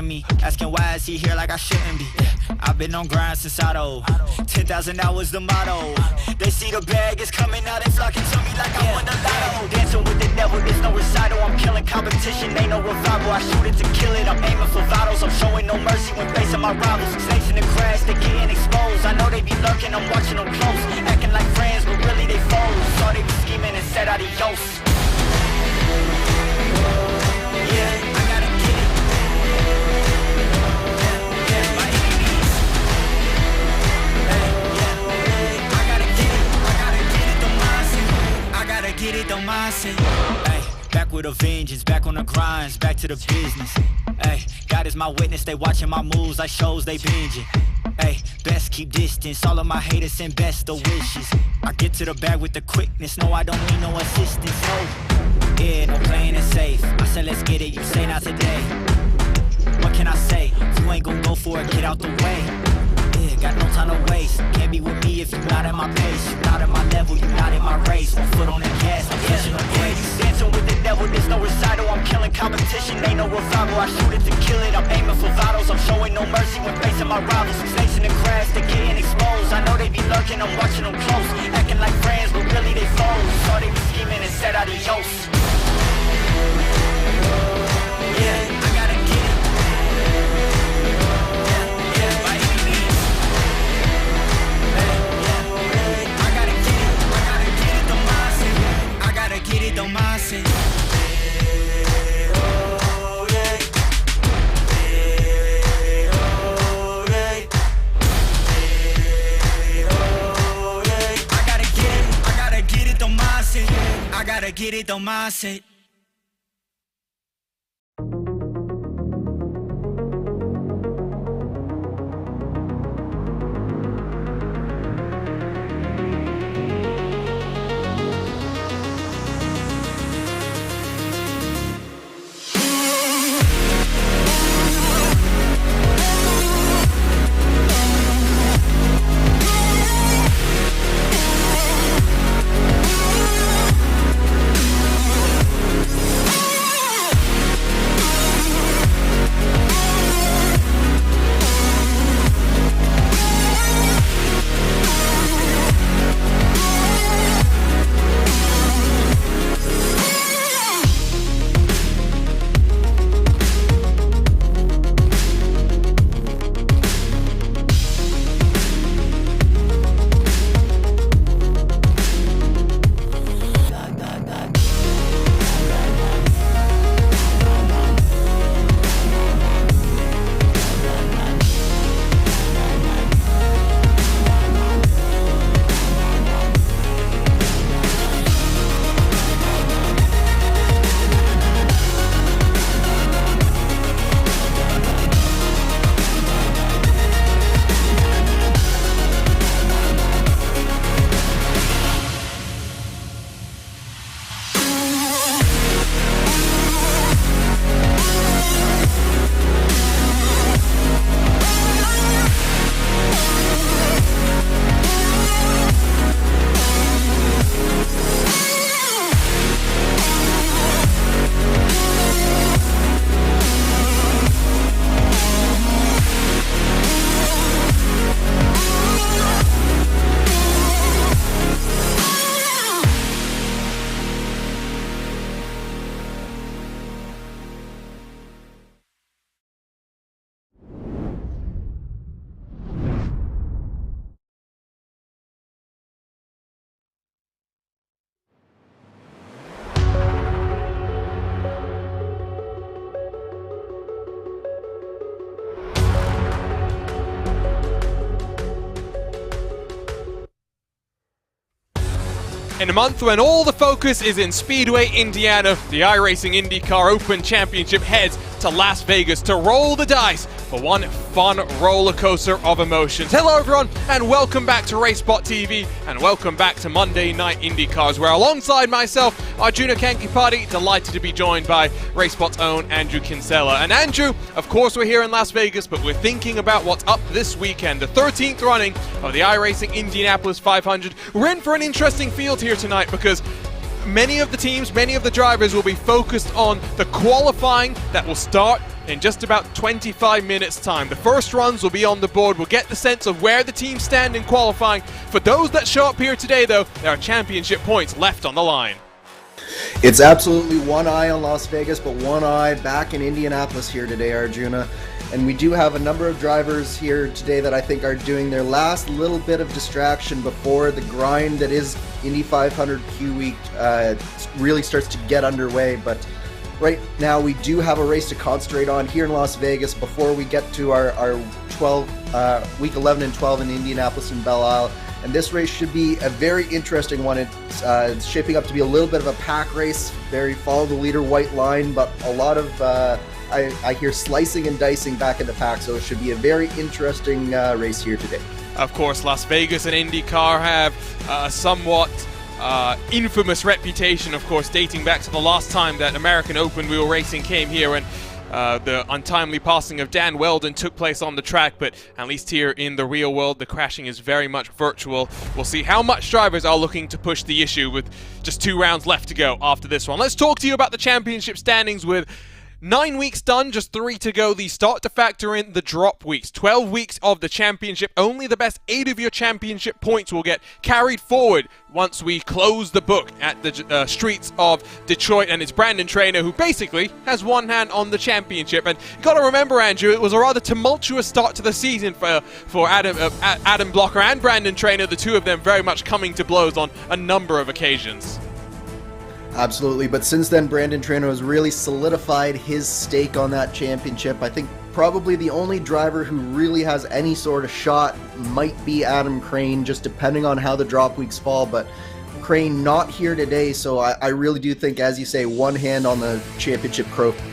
with me, asking why is he here like I shouldn't be. I've been on grind since I old. 10,000 hours the motto. They see the bag is coming out, they flocking to me like I won the lotto. Dancing with the devil, there's no recital. I'm killing competition, ain't no revival. I shoot it to kill it, I'm aiming for vitals. I'm showing no mercy when facing my rivals. Snakes in the grass, they getting exposed. I know they be lurking, I'm watching them close. Acting like friends, but really they foes. Saw they be scheming and said adios. Yeah, I gotta get it. By any means. I gotta get it. I gotta get it, the mindset. Hey, back with a vengeance, back on the grinds, back to the business. Hey, God is my witness, they watching my moves like shows they binging. Hey, best keep distance, all of my haters send best of wishes. I get to the bag with the quickness, no I don't need no assistance, no. Yeah, no playing it safe, I said let's get it, you say not today. What can I say, if you ain't gon' go for it, get out the way. Yeah, got no time to waste, can't be with me if you not at my pace. You not at my level, you not in my race. One foot on the gas, I'm pushing the brakes. Dancing with the devil, there's no recital. I'm killing competition, ain't no revival. I shoot it to kill it, I'm aiming for vitals. I'm showing no mercy when facing my rivals. Snakes in the grass, they getting exposed. I know they be lurking, I'm watching them close. Acting like friends, but really they foes. Saw they be scheming and said adios. Yeah, I gotta get it. By any means. I gotta get it, the mindset. I gotta get it, the mindset. I gotta get it, the mindset. In a month when all the focus is in Speedway, Indiana, the iRacing IndyCar Open Championship heads to Las Vegas to roll the dice for one fun roller coaster of emotions. Hello everyone and welcome back to RaceSpotTV and welcome back to Monday Night IndyCars, where alongside myself, Arjuna Kankipati, delighted to be joined by RaceSpot's own Andrew Kinsella. And Andrew, of course we're here in Las Vegas, but we're thinking about what's up this weekend, the 13th running of the iRacing Indianapolis 500. We're in for an interesting field here tonight because many of the teams, many of the drivers will be focused on the qualifying that will start in just about 25 minutes time. The first runs will be on the board. We'll get the sense of where the teams stand in qualifying. For those that show up here today though, there are championship points left on the line. It's absolutely one eye on Las Vegas, but one eye back in Indianapolis here today, Arjuna. And we do have a number of drivers here today that I think are doing their last little bit of distraction before the grind that is Indy 500 Q Week really starts to get underway. But right now we do have a race to concentrate on here in Las Vegas before we get to our week 11 and 12 in Indianapolis and Belle Isle. And this race should be a very interesting one. It's shaping up to be a little bit of a pack race, very follow the leader white line, but a lot of I hear slicing and dicing back in the pack, so it should be a very interesting race here today. Of course, Las Vegas and IndyCar have a somewhat infamous reputation, of course, dating back to the last time that American open wheel racing came here, and the untimely passing of Dan Weldon took place on the track. But at least here in the real world, the crashing is very much virtual. We'll see how much drivers are looking to push the issue with just 2 rounds left to go after this one. Let's talk to you about the championship standings. With 9 weeks done, just 3 to go. These start to factor in the drop weeks. 12 weeks of the championship. Only the best 8 of your championship points will get carried forward once we close the book at the streets of Detroit. And it's Brandon Traynor who basically has one hand on the championship. And you got to remember, Andrew, it was a rather tumultuous start to the season for Adam Blocker and Brandon Traynor, the two of them very much coming to blows on a number of occasions. Absolutely, but since then, Brandon Traynor has really solidified his stake on that championship. I think probably the only driver who really has any sort of shot might be Adam Crane, just depending on how the drop weeks fall, but Crane not here today, so I really do think, as you say, one hand on the championship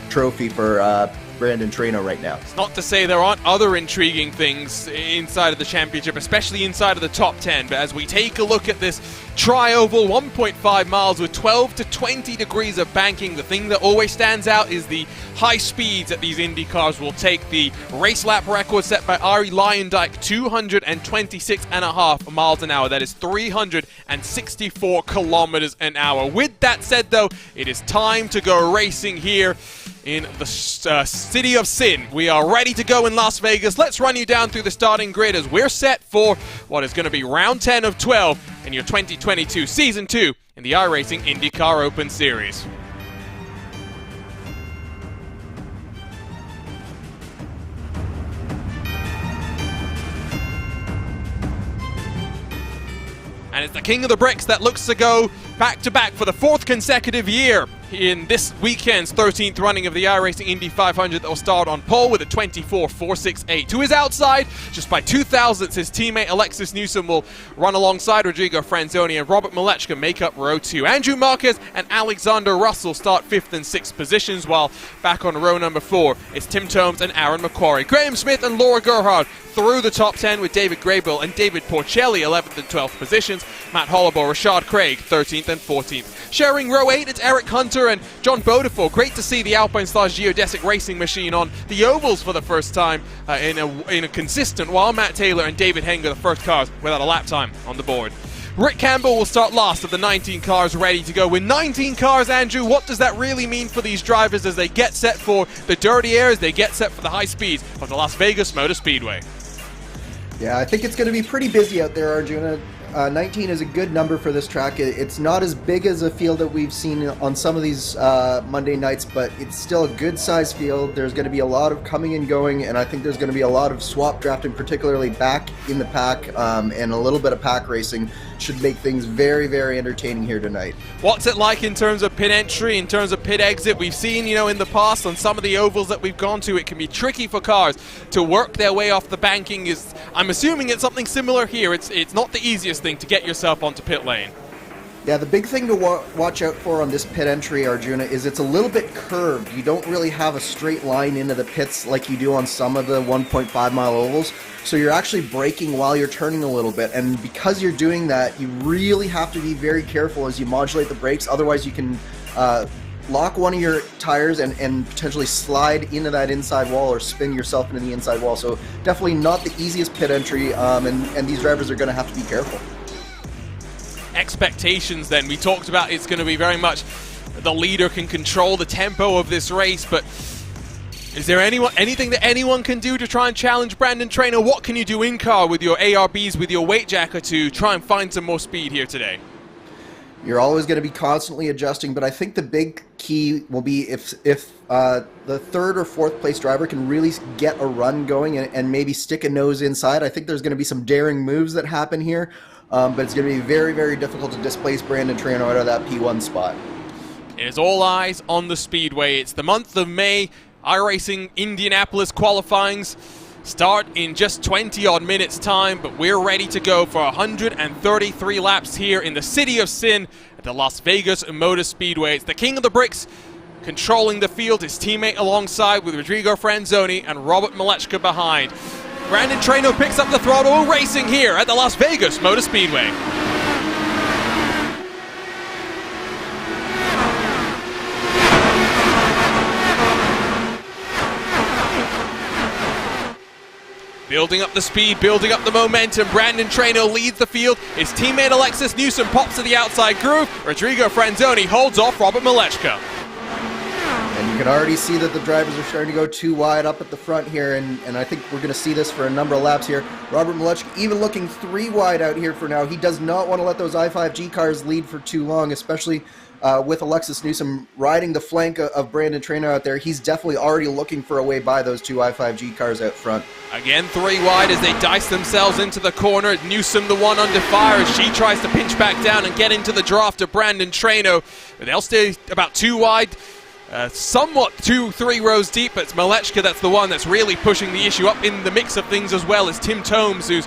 trophy for Brandon Traynor right now. It's not to say there aren't other intriguing things inside of the championship, especially inside of the top 10, but as we take a look at this tri-oval, 1.5 miles with 12 to 20 degrees of banking, the thing that always stands out is the high speeds that these Indy cars will take. The race lap record set by Ari Leyendijk, 226.5 miles an hour. That is 364 kilometers an hour. With that said, though, it is time to go racing here in the City of Sin. We are ready to go in Las Vegas. Let's run you down through the starting grid as we're set for what is going to be round 10 of 12 in your 2022 Season 2 in the iRacing IndyCar Open Series. And it's the King of the Bricks that looks to go back-to-back for the 4th consecutive year in this weekend's 13th running of the iRacing Indy 500 that will start on pole with a 24.468. To his outside, just by 2 thousandths, his teammate Alexis Newsom will run alongside Rodrigo Franzoni, and Robert Malechka make up row 2. Andrew Marquez and Alexander Russell start 5th and 6th positions, while back on row number 4, it's Tim Tomes and Aaron McQuarrie. Graham Smith and Laura Gerhard through the top 10 with David Graybill and David Porcelli 11th and 12th positions. Matt Hollabo, Rashad Craig 13th and 14th. Sharing row 8, it's Eric Hunter and John Beaudefort. Great to see the Alpine Stars geodesic racing machine on the ovals for the first time in a consistent, while Matt Taylor and David Heng are the first cars without a lap time on the board. Rick Campbell will start last of the 19 cars ready to go. With 19 cars, Andrew, what does that really mean for these drivers as they get set for the dirty air, as they get set for the high speeds of the Las Vegas Motor Speedway? Yeah, I think it's going to be pretty busy out there, Arjuna. 19 is a good number for this track. It's not as big as a field that we've seen on some of these Monday nights, but it's still a good size field. There's going to be a lot of coming and going, and I think there's going to be a lot of swap drafting, particularly back in the pack, and a little bit of pack racing. Should make things very, very entertaining here tonight. What's it like in terms of pit entry, in terms of pit exit? We've seen, in the past on some of the ovals that we've gone to, it can be tricky for cars to work their way off the banking. I'm assuming it's something similar here. It's not the easiest thing to get yourself onto pit lane. Yeah, the big thing to watch out for on this pit entry, Arjuna, is it's a little bit curved. You don't really have a straight line into the pits like you do on some of the 1.5 mile ovals. So you're actually braking while you're turning a little bit. And because you're doing that, you really have to be very careful as you modulate the brakes. Otherwise, you can lock one of your tires and potentially slide into that inside wall or spin yourself into the inside wall. So definitely not the easiest pit entry, and these drivers are going to have to be careful. Expectations then, we talked about it's going to be very much the leader can control the tempo of this race, but Is there anything that anyone can do to try and challenge Brandon Trainer? What can you do in car with your ARBs, with your weight jacket to try and find some more speed here today? You're always going to be constantly adjusting, but I think the big key will be if the third or fourth place driver can really get a run going and maybe stick a nose inside. I think there's going to be some daring moves that happen here, but it's going to be very, very difficult to displace Brandon Trainer out of that P1 spot. It is all eyes on the Speedway. It's the month of May. iRacing Indianapolis qualifyings start in just 20-odd minutes time, but we're ready to go for 133 laps here in the City of Sin at the Las Vegas Motor Speedway. It's the King of the Bricks controlling the field, his teammate alongside with Rodrigo Franzoni and Robert Malechka behind. Brandon Trainer picks up the throttle, racing here at the Las Vegas Motor Speedway. Building up the speed, building up the momentum. Brandon Trainer leads the field. His teammate Alexis Newsom pops to the outside groove. Rodrigo Franzoni holds off Robert Malechka. And you can already see that the drivers are starting to go too wide up at the front here, and I think we're going to see this for a number of laps here. Robert Malechka even looking 3 wide out here for now. He does not want to let those i5G cars lead for too long, especially with Alexis Newsom riding the flank of Brandon Trainer out there. He's definitely already looking for a way by those 2 i5G cars out front. Again, 3 wide as they dice themselves into the corner. Newsom the one under fire as she tries to pinch back down and get into the draft of Brandon Trainer. But they'll stay about 2 wide, somewhat 2-3 rows deep, but it's Malechka that's the one that's really pushing the issue up in the mix of things, as well as Tim Tomes, who's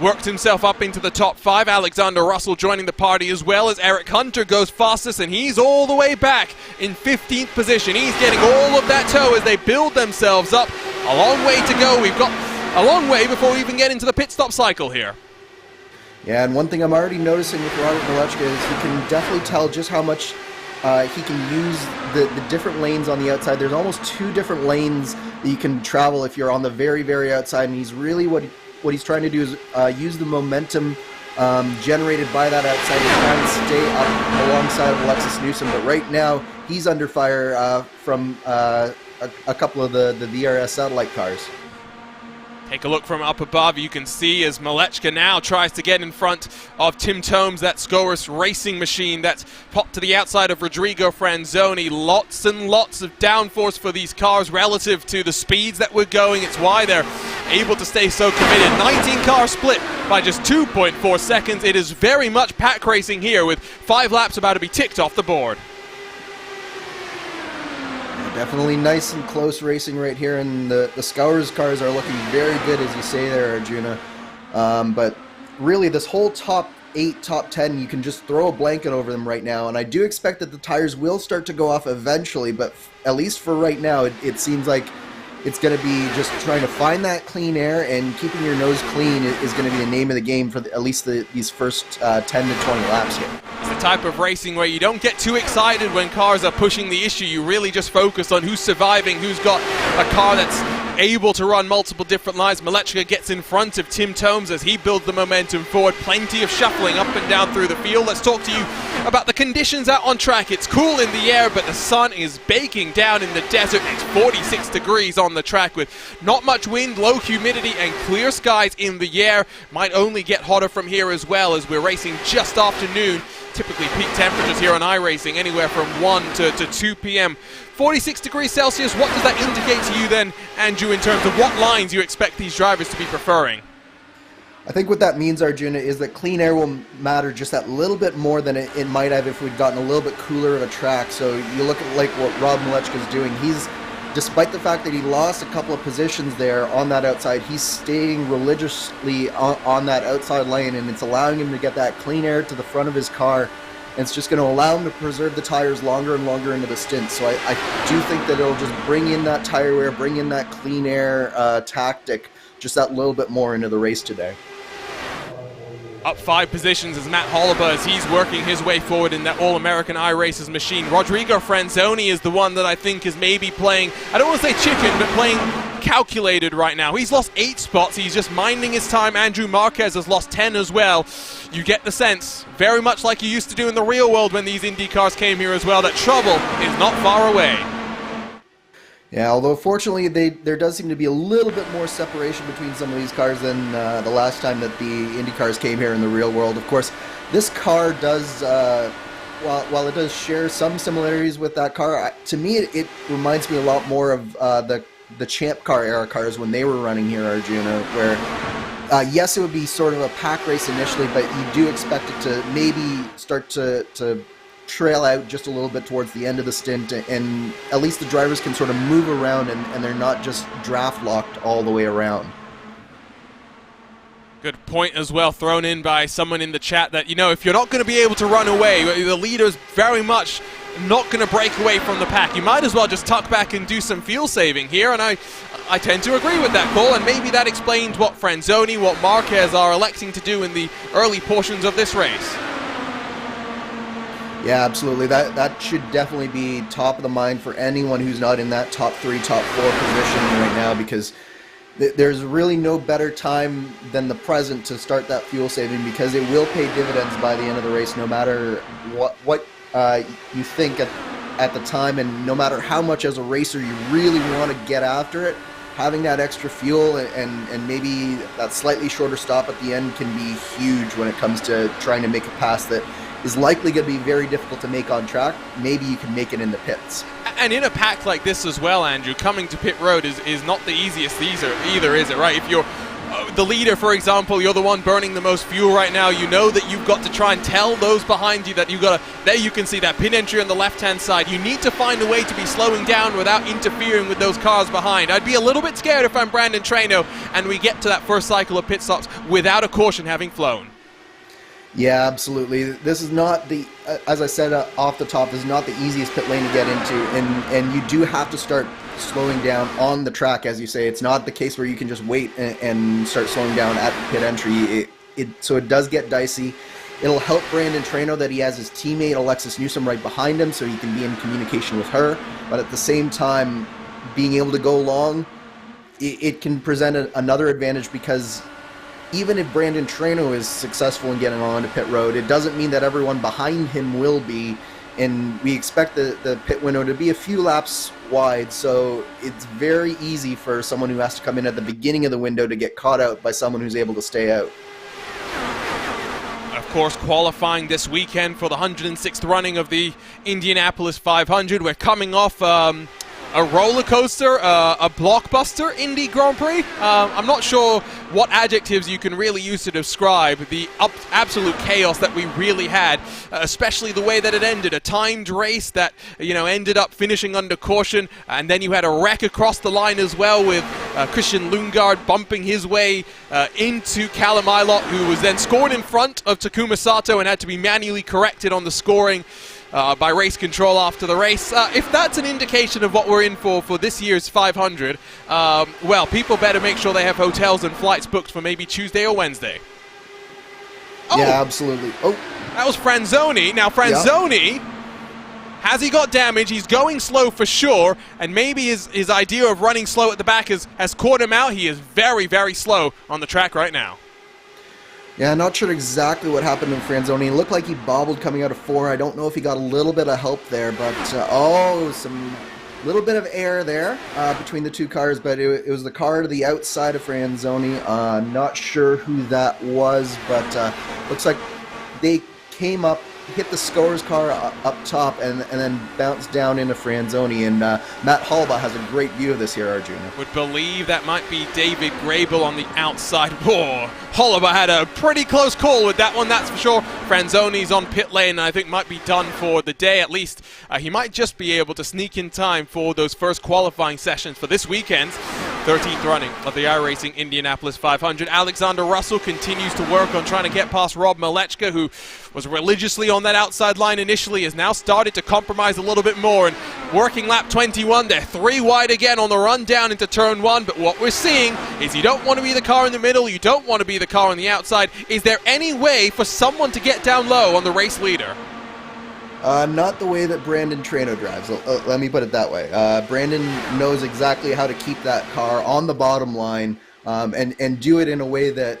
worked himself up into the top 5. Alexander Russell joining the party, as well as Eric Hunter goes fastest, and he's all the way back in 15th position. He's getting all of that tow as they build themselves up. A long way to go. We've got a long way before we even get into the pit stop cycle here. Yeah, and one thing I'm already noticing with Robert Malechka is he can definitely tell just how much he can use the different lanes on the outside. There's almost 2 different lanes that you can travel if you're on the very, very outside, and he's really what he's trying to do is use the momentum generated by that outside to try and stay up alongside of Alexis Newsom. But right now, he's under fire from a couple of the VRS satellite cars. Take a look from up above. You can see as Malechka now tries to get in front of Tim Tomes, that Scorus racing machine that's popped to the outside of Rodrigo Franzoni. Lots and lots of downforce for these cars relative to the speeds that we're going. It's why they're able to stay so committed. 19 car split by just 2.4 seconds. It is very much pack racing here with 5 laps about to be ticked off the board. Definitely nice and close racing right here, and the Scours cars are looking very good, as you say there, Arjuna. But really, this whole top 8, top 10, you can just throw a blanket over them right now, and I do expect that the tires will start to go off eventually, but at least for right now, it seems like it's going to be just trying to find that clean air, and keeping your nose clean is going to be the name of the game for at least these first 10 to 20 laps here. It's the type of racing where you don't get too excited when cars are pushing the issue. You really just focus on who's surviving, who's got a car that's able to run multiple different lines. Malechka gets in front of Tim Tomes as he builds the momentum forward. Plenty of shuffling up and down through the field. Let's talk to you about the conditions out on track. It's cool in the air, but the sun is baking down in the desert. It's 46 degrees on the track with not much wind, low humidity, and clear skies in the air. Might only get hotter from here as well, as we're racing just after noon. Typically peak temperatures here on iRacing anywhere from 1 to 2 p.m. 46 degrees Celsius, what does that indicate to you then, Andrew, in terms of what lines you expect these drivers to be preferring? I think what that means, Arjuna, is that clean air will matter just that little bit more than it might have if we'd gotten a little bit cooler of a track. So you look at like what Rob Malechka is doing. He's, despite the fact that he lost a couple of positions there on that outside, he's staying religiously on that outside lane, and it's allowing him to get that clean air to the front of his car. And it's just going to allow him to preserve the tires longer and longer into the stint. So I do think that it'll just bring in that tire wear, bring in that clean air tactic just that little bit more into the race today. Up 5 positions is Matt Holliber as he's working his way forward in that All-American iRacers machine. Rodrigo Franzoni is the one that I think is maybe playing, I don't want to say chicken, but playing calculated right now. He's lost 8 spots. He's just minding his time. Andrew Marquez has lost 10 as well. You get the sense, very much like you used to do in the real world when these Indy cars came here as well, that trouble is not far away. Yeah, although fortunately there does seem to be a little bit more separation between some of these cars than the last time that the IndyCars came here in the real world. Of course, this car does, while it does share some similarities with that car, to me it reminds me a lot more of the Champ Car era cars when they were running here, Arjuna, where yes, it would be sort of a pack race initially, but you do expect it to maybe start to trail out just a little bit towards the end of the stint, and at least the drivers can sort of move around and they're not just draft locked all the way around. Good point as well, thrown in by someone in the chat, that, you know, if you're not going to be able to run away, the leader's very much not going to break away from the pack. You might as well just tuck back and do some fuel saving here, and I tend to agree with that call, and maybe that explains what Franzoni, what Marquez are electing to do in the early portions of this race. Yeah, absolutely. That should definitely be top of the mind for anyone who's not in that top 3, top 4 position right now, because there's really no better time than the present to start that fuel saving, because it will pay dividends by the end of the race, no matter what you think at the time, and no matter how much as a racer you really want to get after it. Having that extra fuel and maybe that slightly shorter stop at the end can be huge when it comes to trying to make a pass that is likely going to be very difficult to make on track. Maybe you can make it in the pits. And in a pack like this as well, Andrew, coming to pit road is not the easiest either, is it, right? If you're the leader, for example, you're the one burning the most fuel right now, you know that you've got to try and tell those behind you that you've got to, there you can see that pit entry on the left-hand side. You need to find a way to be slowing down without interfering with those cars behind. I'd be a little bit scared if I'm Brandon Traino and we get to that first cycle of pit stops without a caution having flown. Yeah, absolutely. This is not the, as I said off the top, this is not the easiest pit lane to get into, and you do have to start slowing down on the track, as you say. It's not the case where you can just wait and start slowing down at the pit entry. So it does get dicey. It'll help Brandon Traino that he has his teammate Alexis Newsom right behind him, so he can be in communication with her. But at the same time, being able to go long, it can present another advantage, because even if Brandon Traino is successful in getting onto pit road, it doesn't mean that everyone behind him will be, and we expect the pit window to be a few laps wide, so it's very easy for someone who has to come in at the beginning of the window to get caught out by someone who's able to stay out. Of course, qualifying this weekend for the 106th running of the Indianapolis 500. We're coming off a roller coaster, a blockbuster Indy Grand Prix. I'm not sure what adjectives you can really use to describe the absolute chaos that we really had, especially the way that it ended. A timed race that, you know, ended up finishing under caution, and then you had a wreck across the line as well, with Christian Lundgaard bumping his way into Callum Ilott, who was then scored in front of Takuma Sato and had to be manually corrected on the scoring by race control after the race. If that's an indication of what we're in for this year's 500, well, people better make sure they have hotels and flights booked for maybe Tuesday or Wednesday. Oh, yeah, absolutely. Oh, that was Franzoni. Now, Franzoni, has he got damage? He's going slow for sure, and maybe his idea of running slow at the back has caught him out. He is very, very slow on the track right now. Yeah, not sure exactly what happened to Franzoni. It looked like he bobbled coming out of 4. I don't know if he got a little bit of help there, but some little bit of air there between the two cars, but it was the car to the outside of Franzoni. Not sure who that was, but looks like they came up, hit the Scores car up top, and then bounced down into Franzoni. And Matt Halba has a great view of this here, Arjuna. Would believe that might be David Grable on the outside. Whoa, Halba had a pretty close call with that one, that's for sure. Franzoni's on pit lane, and I think might be done for the day at least. He might just be able to sneak in time for those first qualifying sessions for this weekend's 13th running of the iRacing Indianapolis 500. Alexander Russell continues to work on trying to get past Rob Malechka, who was religiously on that outside line initially, has now started to compromise a little bit more, and working lap 21, they're 3 wide again on the run down into turn 1, but what we're seeing is you don't want to be the car in the middle, you don't want to be the car on the outside. Is there any way for someone to get down low on the race leader? Not the way that Brandon Traino drives. Let me put it that way. Brandon knows exactly how to keep that car on the bottom line and do it in a way that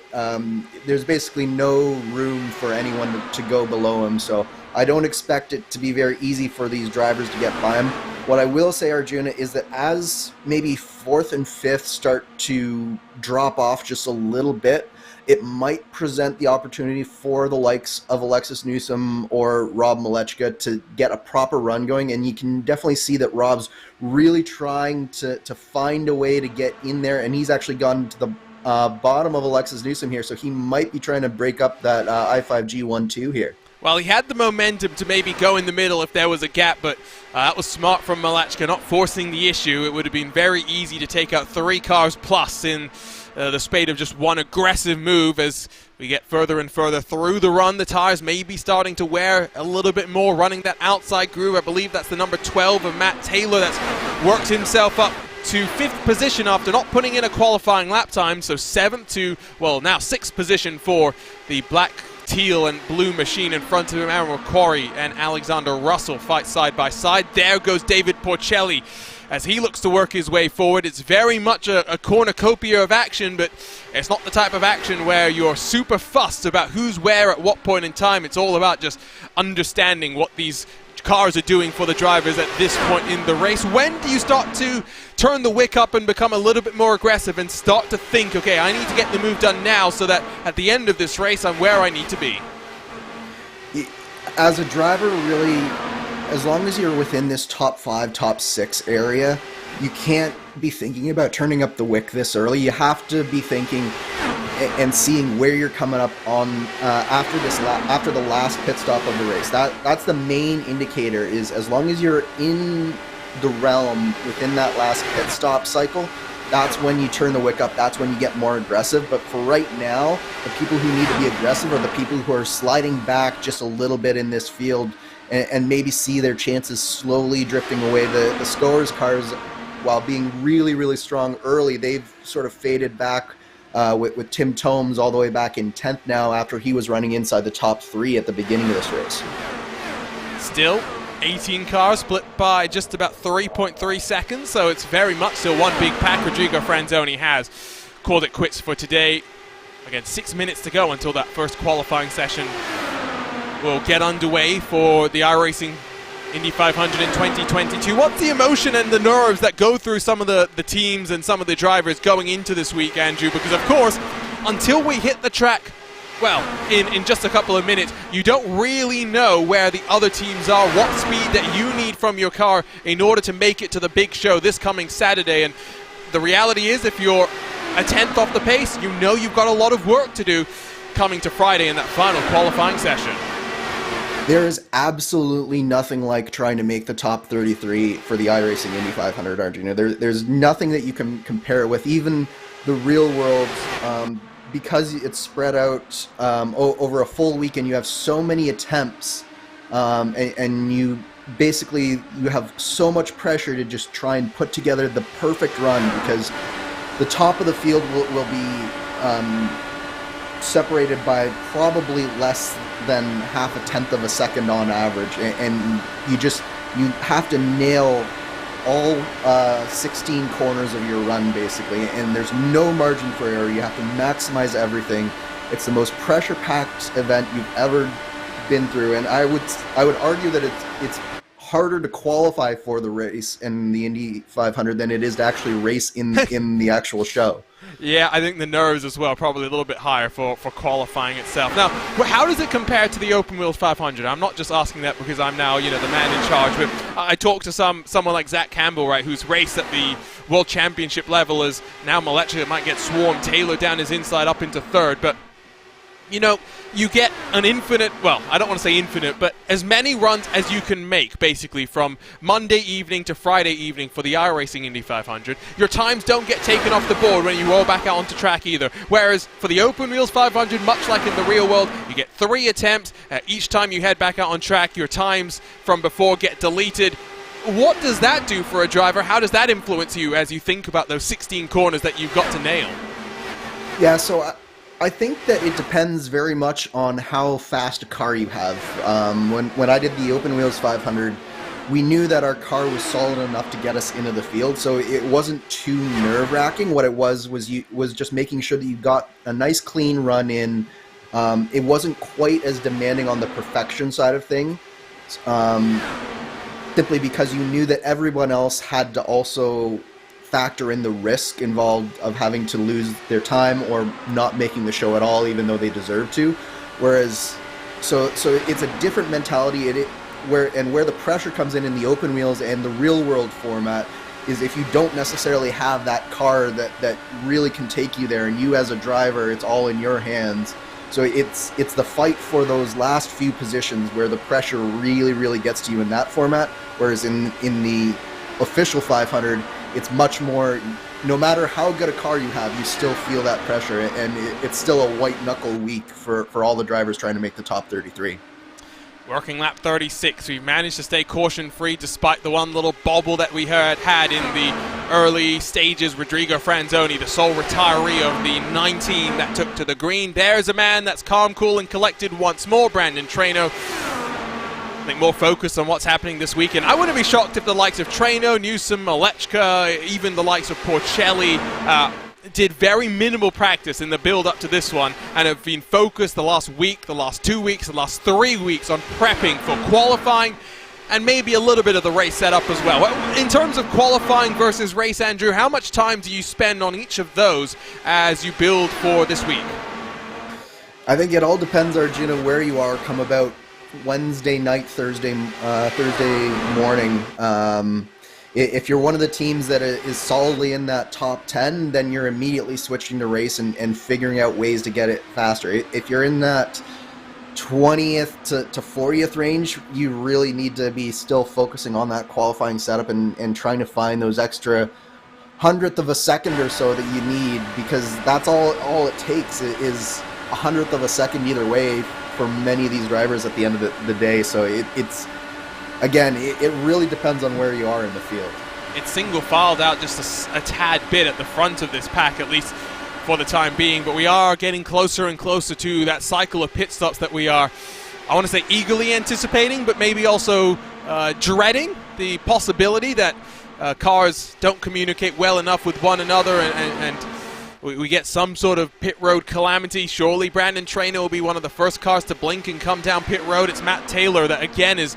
there's basically no room for anyone to go below him. So I don't expect it to be very easy for these drivers to get by him. What I will say, Arjuna, is that as maybe 4th and 5th start to drop off just a little bit, it might present the opportunity for the likes of Alexis Newsom or Rob Malechka to get a proper run going. And you can definitely see that Rob's really trying to find a way to get in there. And he's actually gone to the bottom of Alexis Newsom here. So he might be trying to break up that I5G 1-2 here. Well, he had the momentum to maybe go in the middle if there was a gap, but that was smart from Malechka, not forcing the issue. It would have been very easy to take out 3 cars plus in the spate of just one aggressive move. As we get further and further through the run, the tires may be starting to wear a little bit more, running that outside groove. I believe that's the number 12 of Matt Taylor that's worked himself up to 5th position after not putting in a qualifying lap time. So 7th to, well, now 6th position for the black, teal and blue machine in front of him. Aaron McQuarrie and Alexander Russell fight side by side. There goes David Porcelli as he looks to work his way forward. It's very much a cornucopia of action, but it's not the type of action where you're super fussed about who's where at what point in time. It's all about just understanding what these cars are doing for the drivers at this point in the race. When do you start to turn the wick up and become a little bit more aggressive and start to think, okay, I need to get the move done now so that at the end of this race I'm where I need to be? As a driver, really, as long as you're within this top 5, top 6 area, you can't be thinking about turning up the wick this early. You have to be thinking and seeing where you're coming up on after the last pit stop of the race. That's the main indicator, is as long as you're in the realm within that last pit stop cycle, that's when you turn the wick up, that's when you get more aggressive. But for right now, the people who need to be aggressive are the people who are sliding back just a little bit in this field and maybe see their chances slowly drifting away. The Scores cars, while being really, really strong early, they've sort of faded back with Tim Tomes all the way back in 10th now after he was running inside the top 3 at the beginning of this race. Still 18 cars split by just about 3.3 seconds, so it's very much still one big pack. Rodrigo Franzoni has called it quits for today. Again, 6 minutes to go until that first qualifying session will get underway for the iRacing Indy 500 in 2022. What's the emotion and the nerves that go through some of the teams and some of the drivers going into this week, Andrew? Because, of course, until we hit the track, well, in just a couple of minutes, you don't really know where the other teams are, what speed that you need from your car in order to make it to the big show this coming Saturday. And the reality is, if you're a 10th off the pace, you know you've got a lot of work to do coming to Friday in that final qualifying session. There is absolutely nothing like trying to make the top 33 for the iRacing Indy 500, Arjuna. There's nothing that you can compare it with. Even the real world, because it's spread out over a full weekend, you have so many attempts, and you have so much pressure to just try and put together the perfect run, because the top of the field will be separated by probably less than half a tenth of a second on average, and you have to nail all 16 corners of your run basically, and there's no margin for error. You have to maximize everything. It's the most pressure-packed event you've ever been through, and I would argue that it's harder to qualify for the race in the Indy 500 than it is to actually race in the actual show. Yeah, I think the nerves as well probably a little bit higher for qualifying itself. Now, how does it compare to the Open Wheels 500? I'm not just asking that because I'm now, the man in charge, but I talked to someone like Zach Campbell, right, who's raced at the World Championship level, as now Malechka might get swarmed. Taylor down his inside up into 3rd, but you get an infinite, well, I don't want to say infinite, but as many runs as you can make, basically, from Monday evening to Friday evening for the iRacing Indy 500. Your times don't get taken off the board when you roll back out onto track either. Whereas for the Open Wheels 500, much like in the real world, you get 3 attempts. Each time you head back out on track, your times from before get deleted. What does that do for a driver? How does that influence you as you think about those 16 corners that you've got to nail? Yeah, so I think that it depends very much on how fast a car you have. When I did the Open Wheels 500, we knew that our car was solid enough to get us into the field, so it wasn't too nerve-wracking. What it was just making sure that you got a nice clean run in. It wasn't quite as demanding on the perfection side of things. simply because you knew that everyone else had to also factor in the risk involved of having to lose their time or not making the show at all, even though they deserve to. Whereas, so it's a different mentality. Where the pressure comes in the open wheels and the real world format is if you don't necessarily have that car that really can take you there, and you as a driver, it's all in your hands. So it's the fight for those last few positions where the pressure really gets to you in that format. Whereas in the official 500, it's much more, no matter how good a car you have, you still feel that pressure, and it's still a white knuckle week for all the drivers trying to make the top 33. Working lap 36, we managed to stay caution-free despite the one little bobble that we had in the early stages. Rodrigo Franzoni, the sole retiree of the 19 that took to the green. There's a man that's calm, cool, and collected once more, Brandon Traino. I think more focused on what's happening this weekend. I wouldn't be shocked if the likes of Traino, Newsom, Malechka, even the likes of Porcelli did very minimal practice in the build up to this one and have been focused the last week, the last 2 weeks, the last 3 weeks on prepping for qualifying and maybe a little bit of the race setup as well. In terms of qualifying versus race, Andrew, how much time do you spend on each of those as you build for this week? I think it all depends, Arjuna, where you are come about Wednesday night, Thursday morning. If you're one of the teams that is solidly in that top 10, then you're immediately switching to race and figuring out ways to get it faster. If you're in that 20th to 40th range, you really need to be still focusing on that qualifying setup and trying to find those extra 100th of a second or so that you need, because that's all it takes is 100th of a second either way for many of these drivers at the end of the day. So it's again, it really depends on where you are in the field. It's single filed out just a tad bit at the front of this pack, at least for the time being, but we are getting closer and closer to that cycle of pit stops that we are, I want to say, eagerly anticipating, but maybe also dreading the possibility that cars don't communicate well enough with one another and we get some sort of pit road calamity. Surely Brandon Traino will be one of the first cars to blink and come down pit road. It's Matt Taylor that again is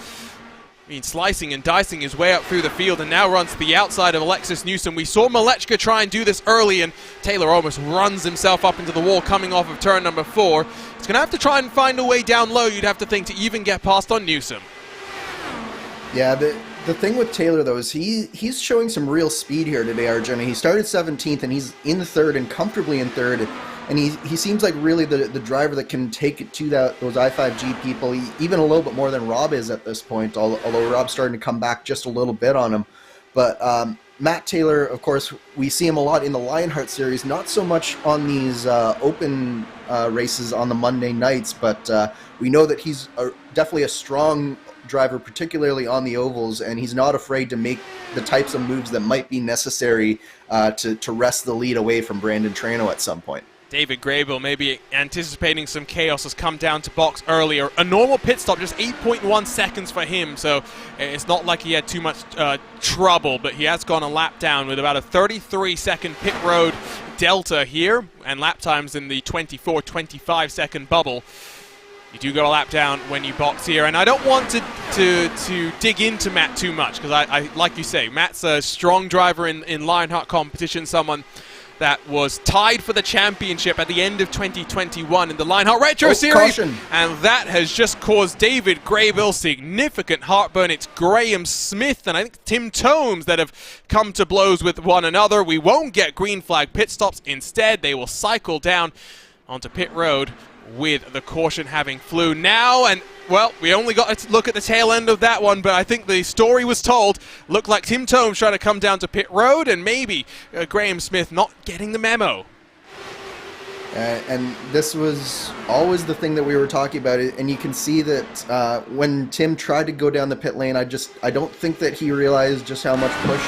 slicing and dicing his way up through the field and now runs to the outside of Alexis Newsom. We saw Malechka try and do this early, and Taylor almost runs himself up into the wall coming off of turn number 4. He's going to have to try and find a way down low, you'd have to think, to even get past on Newsom. Yeah, the thing with Taylor, though, is he's showing some real speed here today, Arjuna. He started 17th, and he's in third and comfortably in third. And he seems like really the driver that can take it to those I5G people, even a little bit more than Rob is at this point, although Rob's starting to come back just a little bit on him. But Matt Taylor, of course, we see him a lot in the Lionheart Series, not so much on these open races on the Monday nights, but we know that he's definitely a strong driver, particularly on the ovals, and he's not afraid to make the types of moves that might be necessary to wrest the lead away from Brandon Traino at some point. David Grable, maybe anticipating some chaos, has come down to box earlier. A normal pit stop, just 8.1 seconds for him, so it's not like he had too much trouble, but he has gone a lap down with about a 33-second pit road delta here, and lap times in the 24-25-second bubble. You do go a lap down when you box here, and I don't want to dig into Matt too much, because I like you say, Matt's a strong driver in Lionheart competition, someone that was tied for the championship at the end of 2021 in the Lionheart Retro Series. Caution. And that has just caused David Grable significant heartburn. It's Graham Smith and I think Tim Tomes that have come to blows with one another. We won't get green flag pit stops. Instead, they will cycle down onto pit road with the caution having flew now. And, well, we only got to look at the tail end of that one, but I think the story was told. Looked like Tim Tomes trying to come down to pit road, and maybe Graham Smith not getting the memo. And this was always the thing that we were talking about, and you can see that when Tim tried to go down the pit lane, I don't think that he realized just how much push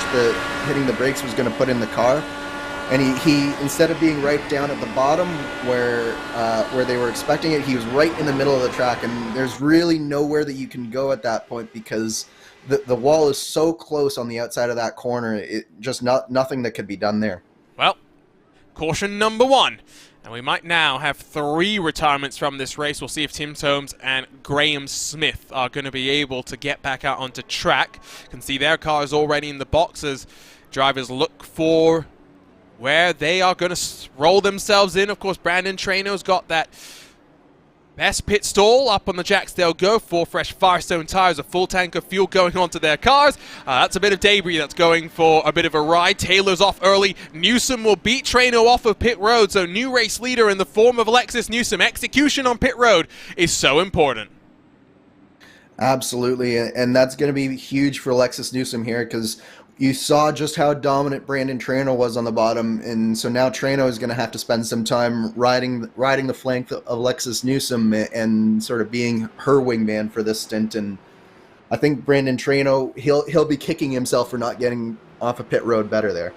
hitting the brakes was going to put in the car. And he instead of being right down at the bottom where they were expecting it, he was right in the middle of the track, and there's really nowhere that you can go at that point because the wall is so close on the outside of that corner. It just nothing that could be done there. Well, caution number 1. And we might now have 3 retirements from this race. We'll see if Tim Tomes and Graham Smith are going to be able to get back out onto track. You can see their cars already in the boxes. Drivers look for where they are going to roll themselves in. Of course, Brandon Traino's got that best pit stall up on the jacks. They'll go for fresh Firestone tires, a full tank of fuel going onto their cars. That's a bit of debris that's going for a bit of a ride. Taylor's off early. Newsom will beat Traino off of pit road, so new race leader in the form of Alexis Newsom. Execution on pit road is so important. Absolutely, and that's going to be huge for Alexis Newsom here, because you saw just how dominant Brandon Traino was on the bottom, and so now Traino is going to have to spend some time riding the flank of Alexis Newsom and sort of being her wingman for this stint. And I think Brandon Traino, he'll be kicking himself for not getting off a pit road better there.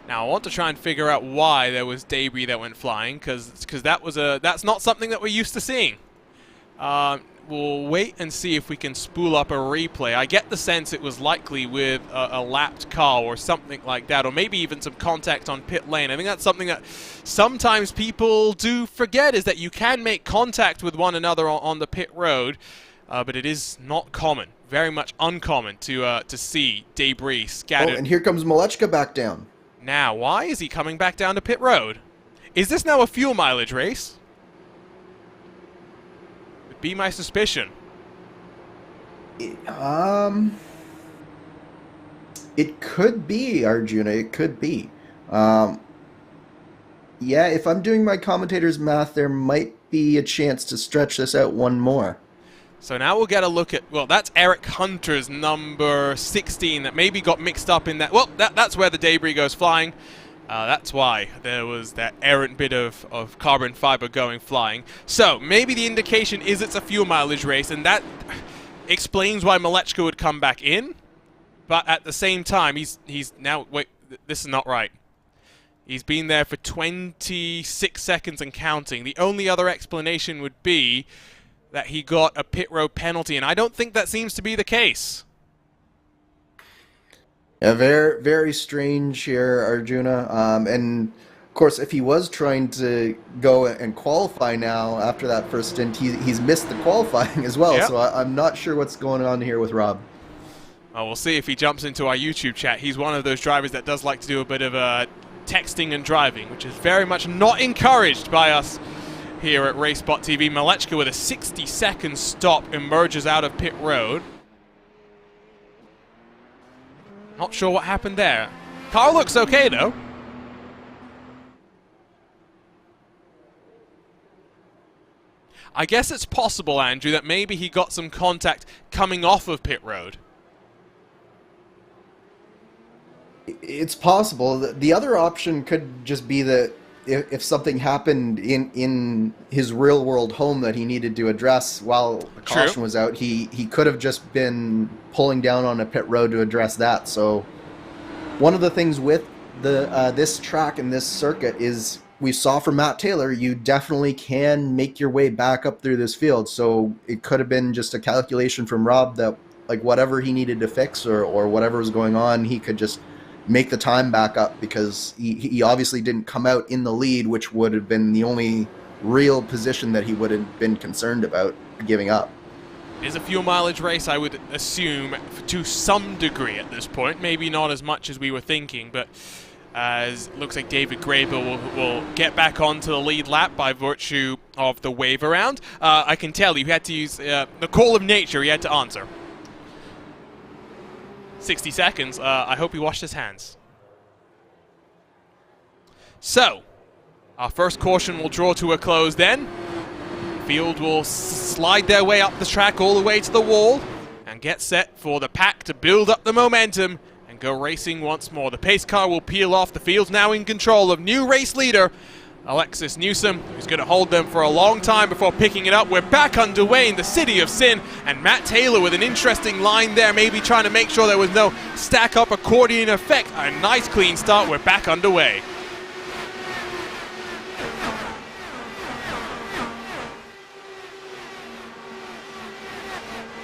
Now I want to try and figure out why there was debris that went flying, because that's not something that we're used to seeing. We'll wait and see if we can spool up a replay. I get the sense it was likely with a lapped car or something like that, or maybe even some contact on pit lane. I think that's something that sometimes people do forget, is that you can make contact with one another on the pit road, but it is not common, very much uncommon to see debris scattered. Oh, and here comes Malechka back down. Now, why is he coming back down to pit road? Is this now a fuel mileage race? Be my suspicion. It could be, Arjuna. It could be. Yeah, if I'm doing my commentator's math, there might be a chance to stretch this out one more. So now we'll get a look at, well, that's Eric Hunter's number 16 that maybe got mixed up in that. Well, that's where the debris goes flying. That's why there was that errant bit of carbon fiber going flying. So maybe the indication is it's a fuel mileage race, and that explains why Malechka would come back in. But at the same time, he's now, wait, this is not right. He's been there for 26 seconds and counting. The only other explanation would be that he got a pit road penalty, and I don't think that seems to be the case. Yeah, very, very strange here, Arjuna. And of course, if he was trying to go and qualify now after that first stint, he's missed the qualifying as well. Yep. So I'm not sure what's going on here with Rob. Well, we'll see if he jumps into our YouTube chat. He's one of those drivers that does like to do a bit of texting and driving, which is very much not encouraged by us here at RaceSpotTV. Malechka with a 60-second stop emerges out of pit road. Not sure what happened there. Car looks okay, though. I guess it's possible, Andrew, that maybe he got some contact coming off of pit road. It's possible. The other option could just be that if something happened in his real-world home that he needed to address while the caution was out, he could have just been pulling down on a pit road to address that. So one of the things with this track and this circuit is, we saw from Matt Taylor, you definitely can make your way back up through this field. So it could have been just a calculation from Rob that, like, whatever he needed to fix or whatever was going on, he could just make the time back up, because he obviously didn't come out in the lead, which would have been the only real position that he would have been concerned about giving up. It is a fuel mileage race, I would assume, to some degree at this point. Maybe not as much as we were thinking, but as looks like David Graybill will get back onto the lead lap by virtue of the wave around. I can tell you had to use the call of nature. He had to answer. 60 seconds. I hope he washed his hands. So, our first caution will draw to a close then. The field will slide their way up the track all the way to the wall and get set for the pack to build up the momentum and go racing once more. The pace car will peel off. The field's now in control of new race leader Alexis Newsom, who's going to hold them for a long time before picking it up. We're back underway in the City of Sin, and Matt Taylor with an interesting line there, maybe trying to make sure there was no stack-up accordion effect. A nice clean start. We're back underway.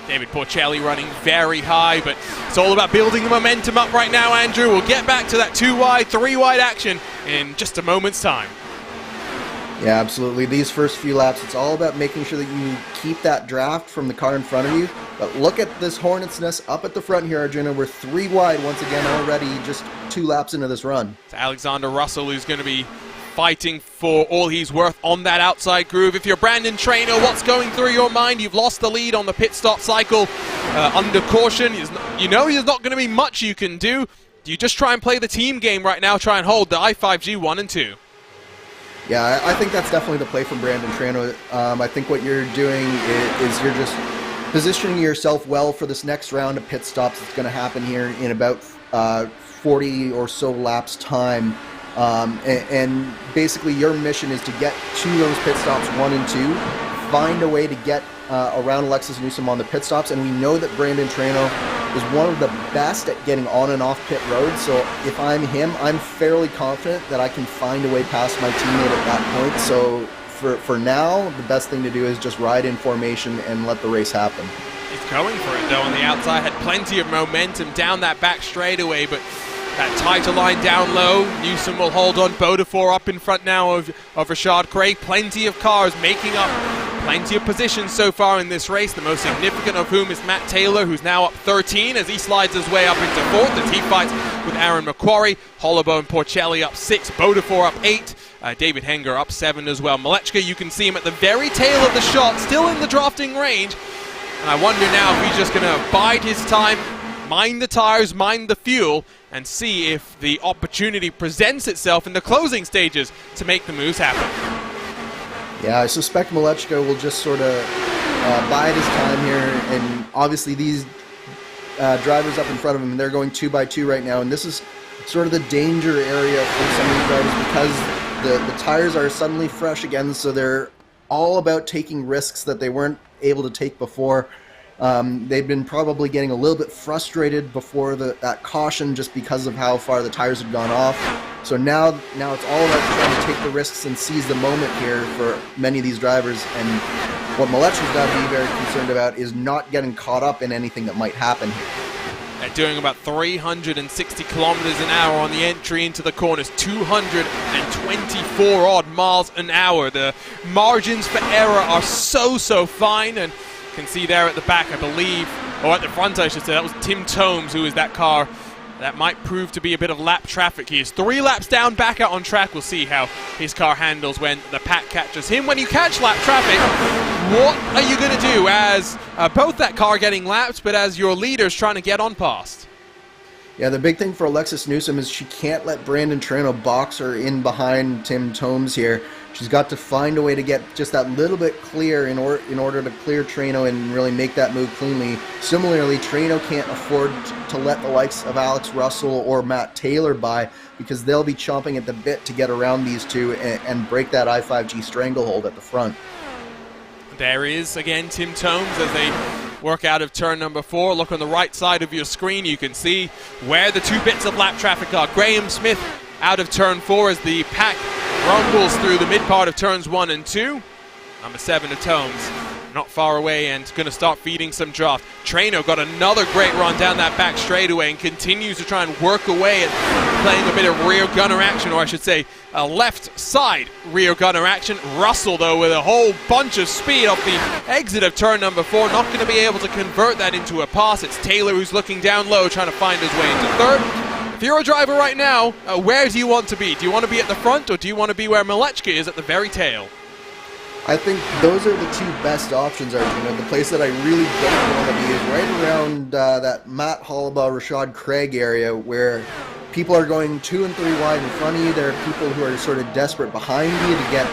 David Porcelli running very high, but it's all about building the momentum up right now, Andrew. We'll get back to that 2 wide, 3 wide action in just a moment's time. Yeah, absolutely. These first few laps, it's all about making sure that you keep that draft from the car in front of you. But look at this Hornet's Nest up at the front here, Arjuna. We're 3 wide once again already, just 2 laps into this run. It's Alexander Russell who's going to be fighting for all he's worth on that outside groove. If you're Brandon Traynor, what's going through your mind? You've lost the lead on the pit stop cycle under caution. You know there's not going to be much you can do. Do you just try and play the team game right now, try and hold the i5G 1 and 2? Yeah, I think that's definitely the play from Brandon Traynor. I think what you're doing is you're just positioning yourself well for this next round of pit stops that's going to happen here in about 40 or so laps time. And basically your mission is to get to those pit stops 1 and 2, find a way to get around Alexis Newsom on the pit stops, and we know that Brandon Traynor is one of the best at getting on and off pit road, so if I'm him, I'm fairly confident that I can find a way past my teammate at that point. So for now, the best thing to do is just ride in formation and let the race happen. He's going for it though on the outside, had plenty of momentum down that back straightaway, but that tighter line down low, Newsom will hold on. Beaudefour up in front now of Rashad Craig. Plenty of cars making up plenty of positions so far in this race, the most significant of whom is Matt Taylor, who's now up 13 as he slides his way up into 4th as he fights with Aaron McQuarrie. Holloway and Porcelli up 6, Beaudefour up 8, David Henger up 7 as well. Malechka, you can see him at the very tail of the shot, still in the drafting range. And I wonder now if he's just going to bide his time, mind the tires, mind the fuel, and see if the opportunity presents itself in the closing stages to make the moves happen. Yeah, I suspect Malechka will just sort of bide his time here, and obviously these drivers up in front of him, they're going 2 by 2 right now, and this is sort of the danger area for some of these drivers because the tires are suddenly fresh again, so they're all about taking risks that they weren't able to take before. They've been probably getting a little bit frustrated before that caution just because of how far the tires had gone off. So now it's all about trying to take the risks and seize the moment here for many of these drivers. And what Malechka's got to be very concerned about is not getting caught up in anything that might happen here. They're doing about 360 kilometers an hour on the entry into the corners, 224 odd miles an hour. The margins for error are so fine, and you can see there at the back, I believe, or at the front I should say, that was Tim Tomes, who is that car. That might prove to be a bit of lap traffic. He is 3 laps down, back out on track. We'll see how his car handles when the pack catches him. When you catch lap traffic, what are you going to do as both that car getting lapped, but as your leader's trying to get on past? Yeah, the big thing for Alexis Newsom is she can't let Brandon Traynor box her in behind Tim Tomes here. She's got to find a way to get just that little bit clear in order to clear Traynor and really make that move cleanly. Similarly, Traynor can't afford to let the likes of Alex Russell or Matt Taylor by, because they'll be chomping at the bit to get around these two and break that i5G stranglehold at the front. There is, again, Tim Tomes as they work out of turn number 4. Look on the right side of your screen. You can see where the 2 bits of lap traffic are. Graham Smith out of turn 4 as the pack rumbles through the mid part of turns 1 and 2. Number 7 of Tomes not far away and going to start feeding some draft. Traynor got another great run down that back straightaway and continues to try and work away at playing a bit of rear gunner action, or I should say a left side rear gunner action. Russell, though, with a whole bunch of speed off the exit of turn number 4, not going to be able to convert that into a pass. It's Taylor who's looking down low, trying to find his way into 3rd. If you're a driver right now, where do you want to be? Do you want to be at the front, or do you want to be where Malechka is at the very tail? I think those are the 2 best options, Arjuna. The place that I really don't want to be is right around that Matt Holloway, Rashad Craig area, where people are going 2 and 3 wide in front of you. There are people who are sort of desperate behind you to get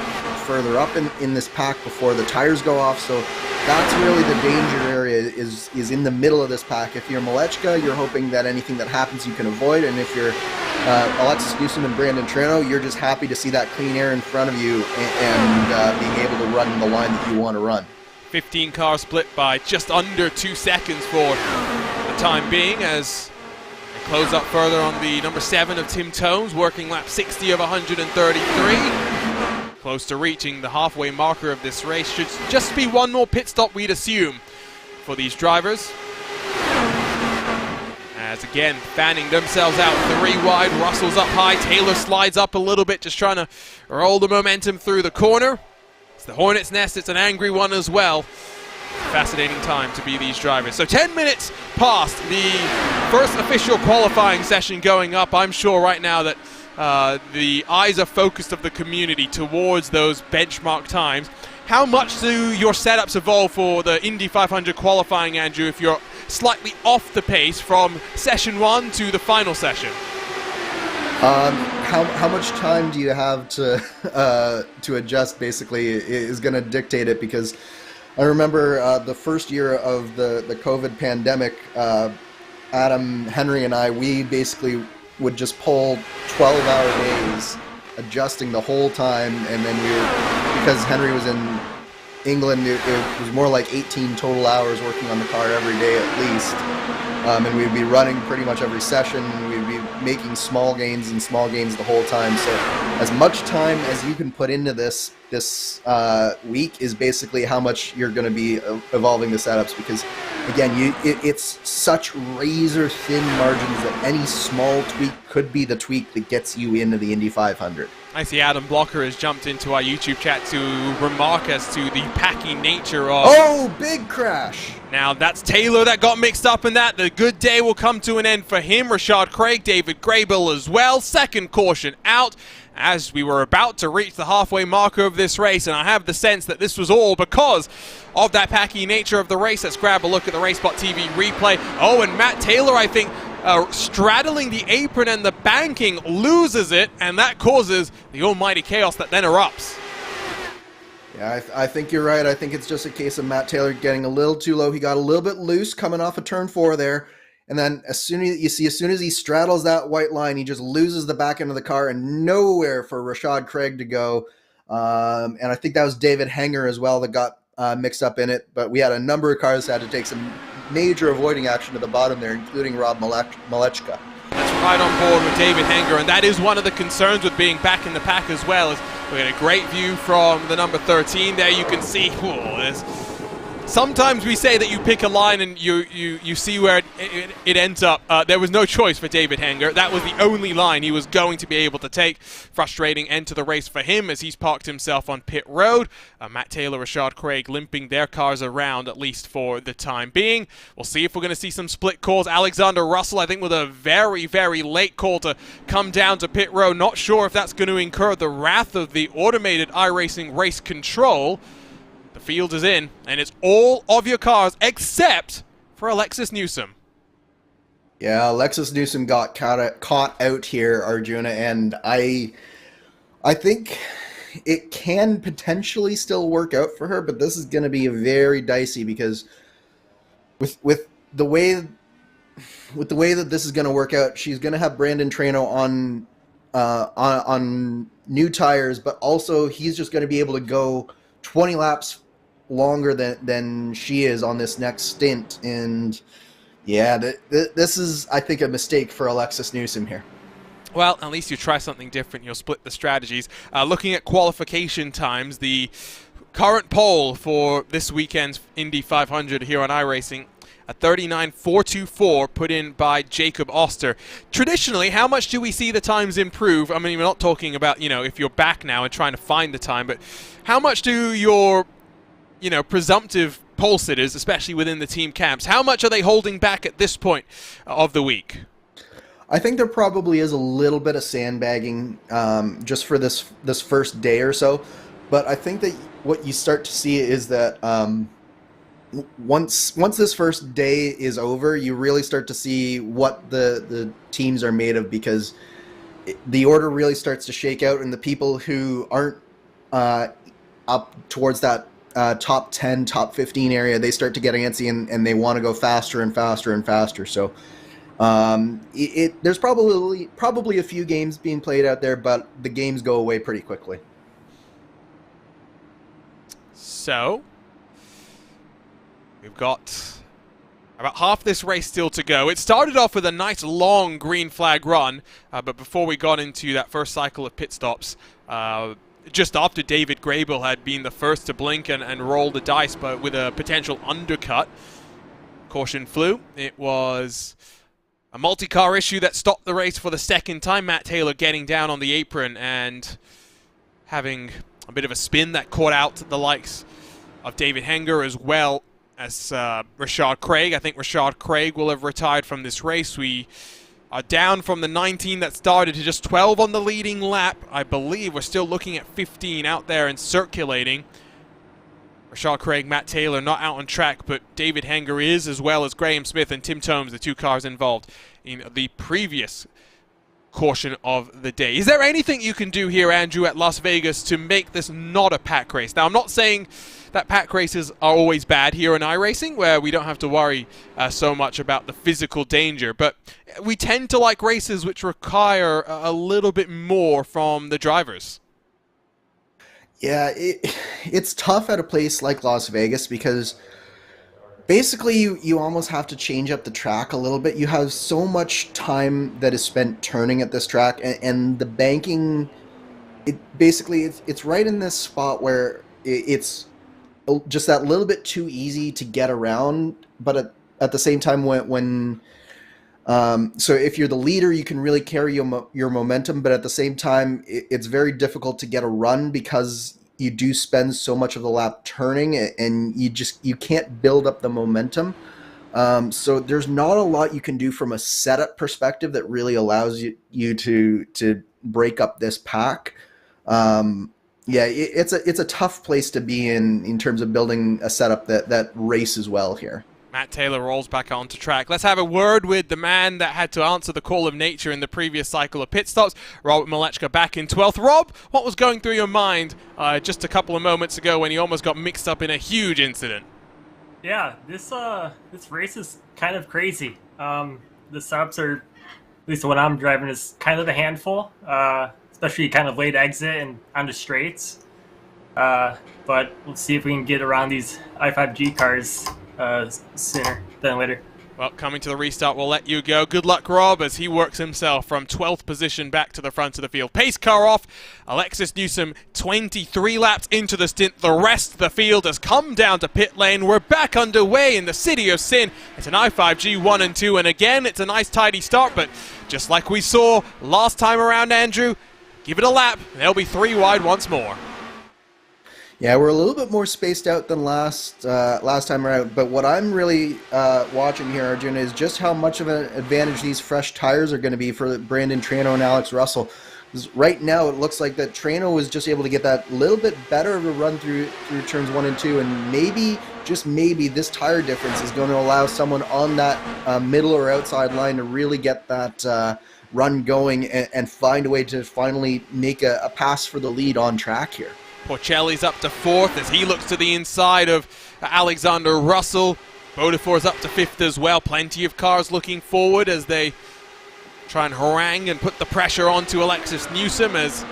further up in this pack before the tires go off. So that's really the danger area, is in the middle of this pack. If you're Malechka, you're hoping that anything that happens you can avoid, and if you're Alexis Newsom and Brandon Traynor, you're just happy to see that clean air in front of you and being able to run the line that you want to run. 15 car split by just under 2 seconds for the time being as they close up further on the number 7 of Tim Tomes, working lap 60 of 133. Close to reaching the halfway marker of this race. Should just be one more pit stop, we'd assume, for these drivers. As as again, fanning themselves out 3 wide. Russell's up high, Taylor slides up a little bit, just trying to roll the momentum through the corner. It's the Hornet's Nest, it's an angry one as well. Fascinating time to be these drivers. So 10 minutes past the first official qualifying session going up. I'm sure right now that the eyes are focused of the community towards those benchmark times. How much do your setups evolve for the Indy 500 qualifying, Andrew, if you're slightly off the pace from session 1 to the final session? How much time do you have to adjust, basically, is going to dictate it, because I remember the first year of the COVID pandemic, Adam, Henry, and we basically would just pull 12-hour days, adjusting the whole time, and then because Henry was in England, it was more like 18 total hours working on the car every day at least, and we'd be running pretty much every session, and we'd be making small gains the whole time. So as much time as you can put into this week is basically how much you're going to be evolving the setups, because again, it's such razor thin margins that any small tweak could be the tweak that gets you into the Indy 500. I see Adam Blocker has jumped into our YouTube chat to remark as to the packy nature of... Oh, big crash! Now, that's Taylor that got mixed up in that. The good day will come to an end for him. Rashad Craig, David Graybill as well. Second caution out as we were about to reach the halfway marker of this race, and I have the sense that this was all because of that packy nature of the race. Let's grab a look at the RaceSpotTV replay. Oh, and Matt Taylor, I think, straddling the apron and the banking, loses it, and that causes the almighty chaos that then erupts. Yeah, I think you're right. I think it's just a case of Matt Taylor getting a little too low. He got a little bit loose coming off of turn 4 there, and then as soon as he straddles that white line, he just loses the back end of the car and nowhere for Rashad Craig to go. And I think that was David Hanger as well that got mixed up in it. But we had a number of cars that had to take some major avoiding action at the bottom there, including Rob Malechka. That's right on board with David Hanger, and that is one of the concerns with being back in the pack as well. Is we get a great view from the number 13 there. You can see, sometimes we say that you pick a line and you see where it ends up. There was no choice for David Hanger. That was the only line he was going to be able to take. Frustrating end to the race for him as he's parked himself on pit road. Matt Taylor, Rashad Craig limping their cars around, at least for the time being. We'll see if we're going to see some split calls. Alexander Russell, I think, with a very, very late call to come down to pit road. Not sure if that's going to incur the wrath of the automated iRacing race control. The field is in, and it's all of your cars except for Alexis Newsom. Yeah, Alexis Newsom got caught out here, Arjuna, and I think it can potentially still work out for her, but this is going to be very dicey because with the way that this is going to work out, she's going to have Brandon Trano on new tires, but also he's just going to be able to go 20 laps longer than she is on this next stint, and yeah, this is, I think, a mistake for Alexis Newsom here. Well, at least you try something different. You'll split the strategies. Looking at qualification times, the current poll for this weekend's Indy 500 here on iRacing, a 39.424 put in by Jacob Oster. Traditionally, how much do we see the times improve? I mean, we're not talking about, if you're back now and trying to find the time, but how much do your presumptive pole sitters, especially within the team camps, how much are they holding back at this point of the week? I think there probably is a little bit of sandbagging just for this first day or so, but I think that what you start to see is that once this first day is over, you really start to see what the teams are made of, because the order really starts to shake out, and the people who aren't up towards that top 10, top 15 area, they start to get antsy and they want to go faster and faster and faster. So there's probably a few games being played out there, but the games go away pretty quickly. So we've got about half this race still to go. It started off with a nice long green flag run, but before we got into that first cycle of pit stops, just after David Graybill had been the first to blink and roll the dice, but with a potential undercut, caution flew. It was A multi-car issue that stopped the race for the second time. Matt Taylor getting down on the apron and having a bit of a spin that caught out the likes of David Henger as well as Rashad Craig. I think Rashad Craig will have retired from this race. We are down from the 19 that started to just 12 on the leading lap. I believe we're still looking at 15 out there and circulating. Rashad Craig, Matt Taylor not out on track, but David Henger is, as well as Graham Smith and Tim Tomes, the two cars involved in the previous caution of the day. Is there anything you can do here, Andrew, at Las Vegas to make this not a pack race? Now, I'm not saying that pack races are always bad here in iRacing, where we don't have to worry so much about the physical danger, but we tend to like races which require a little bit more from the drivers. Yeah, it's tough at a place like Las Vegas because basically you almost have to change up the track a little bit. You have so much time that is spent turning at this track, and the banking, it's right in this spot where it's just that little bit too easy to get around, but at the same time so if you're the leader, you can really carry your momentum, but at the same time, it's very difficult to get a run because you do spend so much of the lap turning, and you can't build up the momentum. So there's not a lot you can do from a setup perspective that really allows you to break up this pack. It's a tough place to be in terms of building a setup that races well here. Matt Taylor rolls back onto track. Let's have a word with the man that had to answer the call of nature in the previous cycle of pit stops. Robert Malechka back in 12th. Rob, what was going through your mind just a couple of moments ago when you almost got mixed up in a huge incident? Yeah, this race is kind of crazy. The setups are, at least when I'm driving, is kind of a handful, especially kind of late exit and onto straights. But let's see if we can get around these i5G cars sooner than later. Well, coming to the restart, we'll let you go. Good luck, Rob, as he works himself from 12th position back to the front of the field. Pace car off. Alexis Newsom, 23 laps into the stint. The rest of the field has come down to pit lane. We're back underway in the City of Sin. It's an i5G 1 and 2, and again, it's a nice tidy start, but just like we saw last time around, Andrew, give it a lap, and they'll be 3 wide once more. Yeah, we're a little bit more spaced out than last time around, but what I'm really watching here, Arjuna, is just how much of an advantage these fresh tires are going to be for Brandon Trano and Alex Russell. Because right now it looks like that Trano was just able to get that little bit better of a run through turns 1 and 2, and maybe, just maybe, this tire difference is going to allow someone on that middle or outside line to really get that run going and find a way to finally make a pass for the lead on track here. Porcelli's up to 4th as he looks to the inside of Alexander Russell. Bodefor's up to 5th as well. Plenty of cars looking forward as they try and harangue and put the pressure onto Alexis Newsom as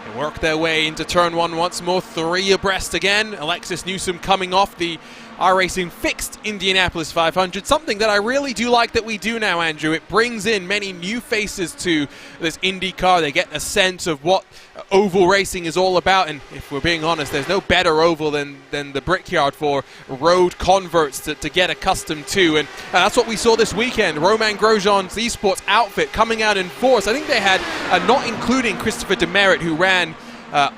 they work their way into turn 1 once more. 3 abreast again. Alexis Newsom coming off the iRacing fixed Indianapolis 500. Something that I really do like that we do now, Andrew. It brings in many new faces to this IndyCar. They get a sense of what oval racing is all about, and if we're being honest, there's no better oval than the Brickyard for road converts to get accustomed to, and that's what we saw this weekend. Romain Grosjean's esports outfit coming out in force. I think they had, not including Christopher Demerit, who ran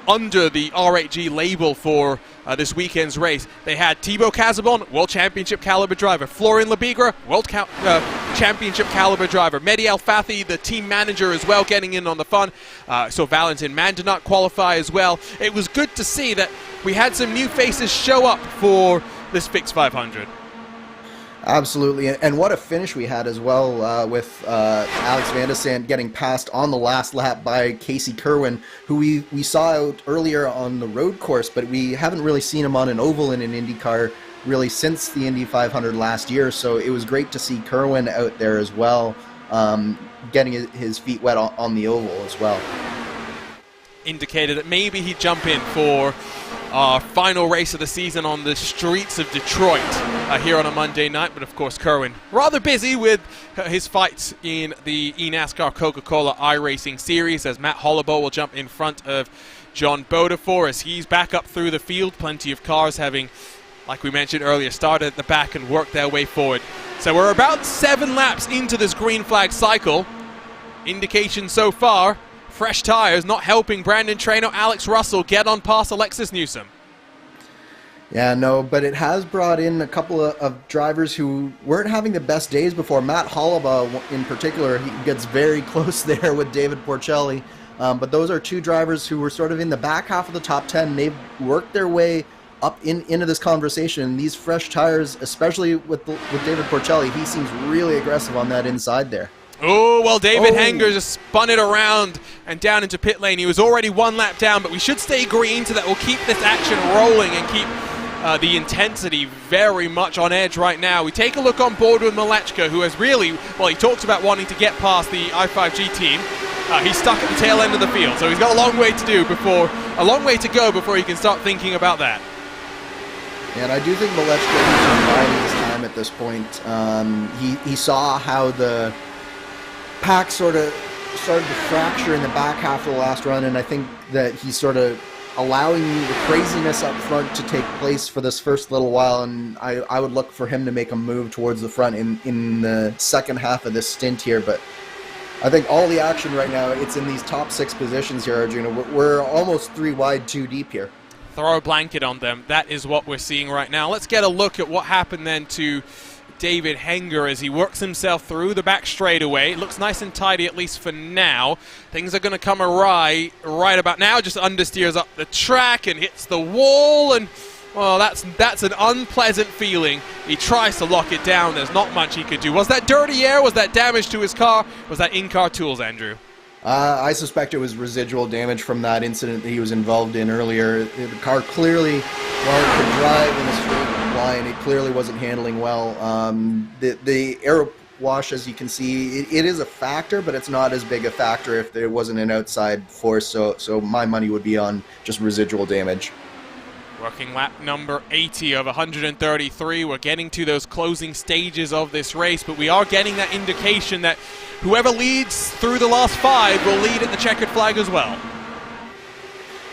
under the R8G label for this weekend's race. They had Thibaut Casabon, World Championship caliber driver. Florian Lebigra, World Championship caliber driver. Mehdi El Fathi, the team manager as well, getting in on the fun. So Valentin Mann did not qualify as well. It was good to see that we had some new faces show up for this fixed 500. Absolutely, and what a finish we had as well with Alex Van de Sant getting passed on the last lap by Casey Kerwin, who we saw out earlier on the road course, but we haven't really seen him on an oval in an IndyCar really since the Indy 500 last year, so it was great to see Kerwin out there as well, getting his feet wet on the oval as well. Indicated that maybe he'd jump in for our final race of the season on the streets of Detroit here on a Monday night, but of course Kerwin rather busy with his fights in the eNASCAR Coca-Cola iRacing Series, as Matt Holloway will jump in front of John Bodefor as he's back up through the field. Plenty of cars having, like we mentioned earlier, started at the back and worked their way forward. So we're about 7 laps into this green flag cycle. Indication so far, fresh tyres not helping Brandon Traynor, Alex Russell get on past Alexis Newsom. Yeah, no, but it has brought in a couple of drivers who weren't having the best days before. Matt Hollaba, in particular, he gets very close there with David Porcelli. But those are 2 drivers who were sort of in the back half of the top 10. They've worked their way up into this conversation. These fresh tires, especially with David Porcelli, he seems really aggressive on that inside there. Oh, well, David Hanger just spun it around and down into pit lane. He was already 1 lap down, but we should stay green so that we'll keep this action rolling and keep the intensity very much on edge right now. We take a look on board with Malechka, who has really, well, he talks about wanting to get past the i5G team. He's stuck at the tail end of the field, so he's got a long way to go before he can start thinking about that. And I do think Malechka is biding his time at this point. He saw how the pack sort of started to fracture in the back half of the last run, and I think that he's sort of allowing the craziness up front to take place for this first little while, and I would look for him to make a move towards the front in the second half of this stint here. But I think all the action right now, it's in these top 6 positions here, Arjuna. We're almost 3 wide, 2 deep here. Throw a blanket on them. That is what we're seeing right now. Let's get a look at what happened then to David Hanger as he works himself through the back straightaway. It looks nice and tidy, at least for now. Things are going to come awry right about now. Just understeers up the track and hits the wall, and well, that's an unpleasant feeling. He tries to lock it down. There's not much he could do. Was that dirty air? Was that damage to his car? Was that in-car tools, Andrew? I suspect it was residual damage from that incident that he was involved in earlier. The car clearly, while it could drive in a straight line, it clearly wasn't handling well. The air wash, as you can see, it is a factor, but it's not as big a factor if there wasn't an outside force. So my money would be on just residual damage. Working lap number 80 of 133. We're getting to those closing stages of this race, but we are getting that indication that whoever leads through the last 5 will lead at the checkered flag as well.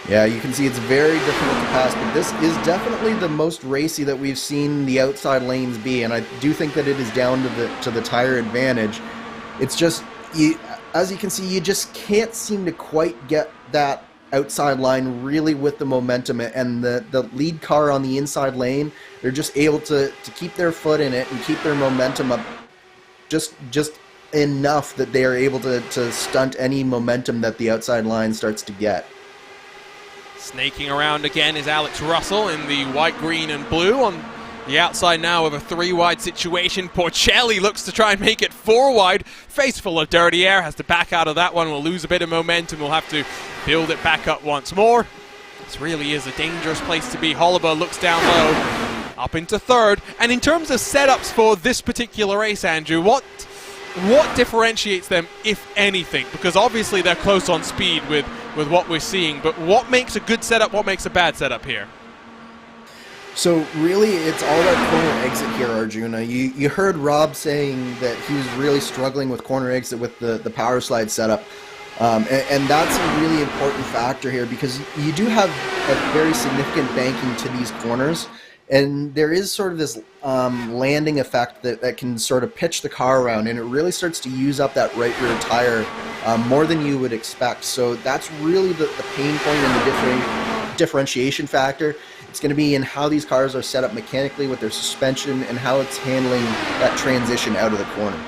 Yeah, you can see it's very difficult to pass, but this is definitely the most racy that we've seen the outside lanes be, and I do think that it is down to the tire advantage. It's just, as you can see, you just can't seem to quite get that outside line really with the momentum, and the lead car on the inside lane, they're just able to keep their foot in it and keep their momentum up just enough that they are able to stunt any momentum that the outside line starts to get. Snaking around again is Alex Russell in the white, green and blue on the outside now of a 3-wide situation. Porcelli looks to try and make it 4 wide. Face full of dirty air, has to back out of that one. We'll lose a bit of momentum. We'll have to build it back up once more. This really is a dangerous place to be. Hollaba looks down low, up into 3rd. And in terms of setups for this particular race, Andrew, what differentiates them, if anything? Because obviously they're close on speed with what we're seeing, but what makes a good setup, what makes a bad setup here? So really, it's all that corner exit here, Arjuna. You heard Rob saying that he was really struggling with corner exit with the power slide setup. And that's a really important factor here because you do have a very significant banking to these corners. And there is sort of this landing effect that can sort of pitch the car around, and it really starts to use up that right rear tire more than you would expect. So that's really the pain point and the differentiation factor. It's going to be in how these cars are set up mechanically with their suspension and how it's handling that transition out of the corner.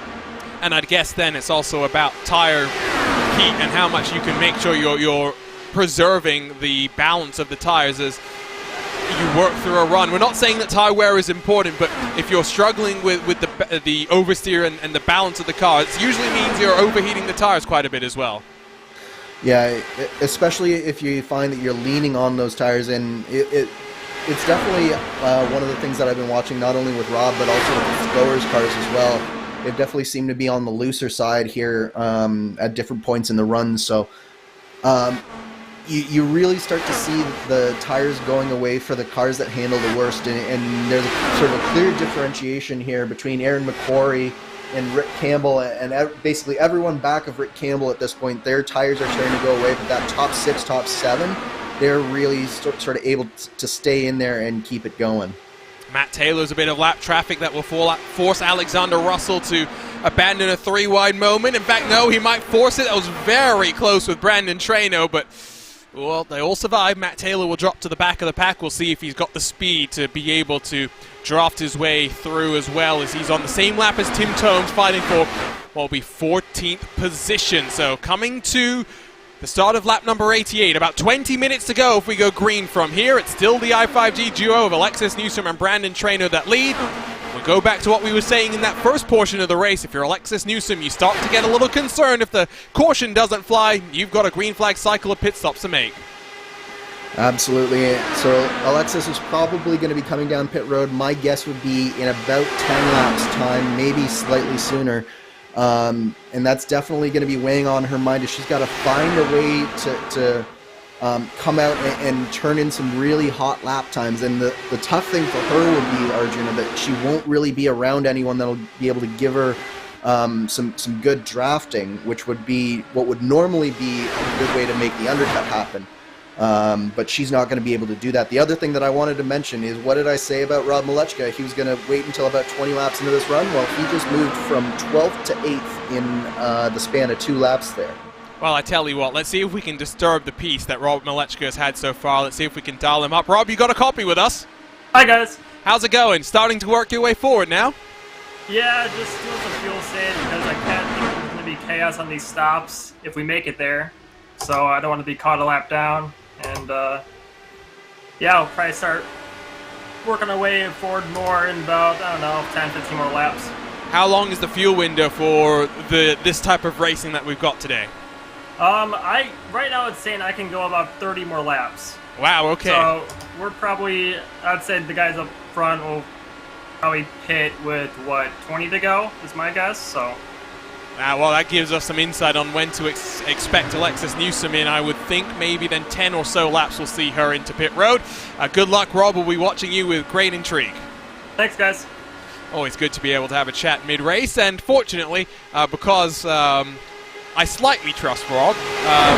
And I'd guess then it's also about tire heat and how much you can make sure you're preserving the balance of the tires as you work through a run. We're not saying that tire wear is important, but if you're struggling with the oversteer and the balance of the car, it usually means you're overheating the tires quite a bit as well. Yeah, especially if you find that you're leaning on those tires, and it's definitely one of the things that I've been watching, not only with Rob, but also with the Goers cars as well. They've definitely seemed to be on the looser side here at different points in the run. So you really start to see the tires going away for the cars that handle the worst, and there's sort of a clear differentiation here between Aaron McQuarrie and Rick Campbell, and basically everyone back of Rick Campbell at this point. Their tires are starting to go away, but that top 6, top 7, they're really sort of able to stay in there and keep it going. Matt Taylor's a bit of lap traffic that will force Alexander Russell to abandon a 3-wide moment. In fact, no, he might force it. That was very close with Brandon Traino, but well, they all survive. Matt Taylor will drop to the back of the pack. We'll see if he's got the speed to be able to draft his way through as well, as he's on the same lap as Tim Tomes, fighting for what will be 14th position. So coming to the start of lap number 88, about 20 minutes to go if we go green from here. It's still the i5G duo of Alexis Newsom and Brandon Traino that lead. We'll go back to what we were saying in that first portion of the race. If you're Alexis Newsom, you start to get a little concerned if the caution doesn't fly. You've got a green flag cycle of pit stops to make. Absolutely. So Alexis is probably going to be coming down pit road. My guess would be in about 10 laps time, maybe slightly sooner. And that's definitely going to be weighing on her mind. She's got to find a way to come out and turn in some really hot lap times. And the tough thing for her will be, Arjuna, that she won't really be around anyone that'll be able to give her some good drafting, which would be what would normally be a good way to make the undercut happen. But she's not going to be able to do that. The other thing that I wanted to mention is, what did I say about Rob Malechka? He was going to wait until about 20 laps into this run. Well, he just moved from 12th to 8th in the span of 2 laps there. Well, I tell you what, let's see if we can disturb the peace that Rob Malechka has had so far. Let's see if we can dial him up. Rob, you got a copy with us? Hi, guys. How's it going? Starting to work your way forward now? Yeah, just doing some fuel save because I can't think there's going to be chaos on these stops if we make it there. So I don't want to be caught a lap down. And, yeah, I'll probably start working our way forward more in about, I don't know, 10, 15 more laps. How long is the fuel window for this type of racing that we've got today? Right now it's saying I can go about 30 more laps. Wow, okay. So we're probably, I'd say the guys up front will probably pit with, 20 to go is my guess, so. Well, that gives us some insight on when to expect Alexis Newsom in. I would think maybe then 10 or so laps will see her into pit road. Good luck, Rob. We'll be watching you with great intrigue. Thanks, guys. Always good to be able to have a chat mid-race, and fortunately, because I slightly trust Rob,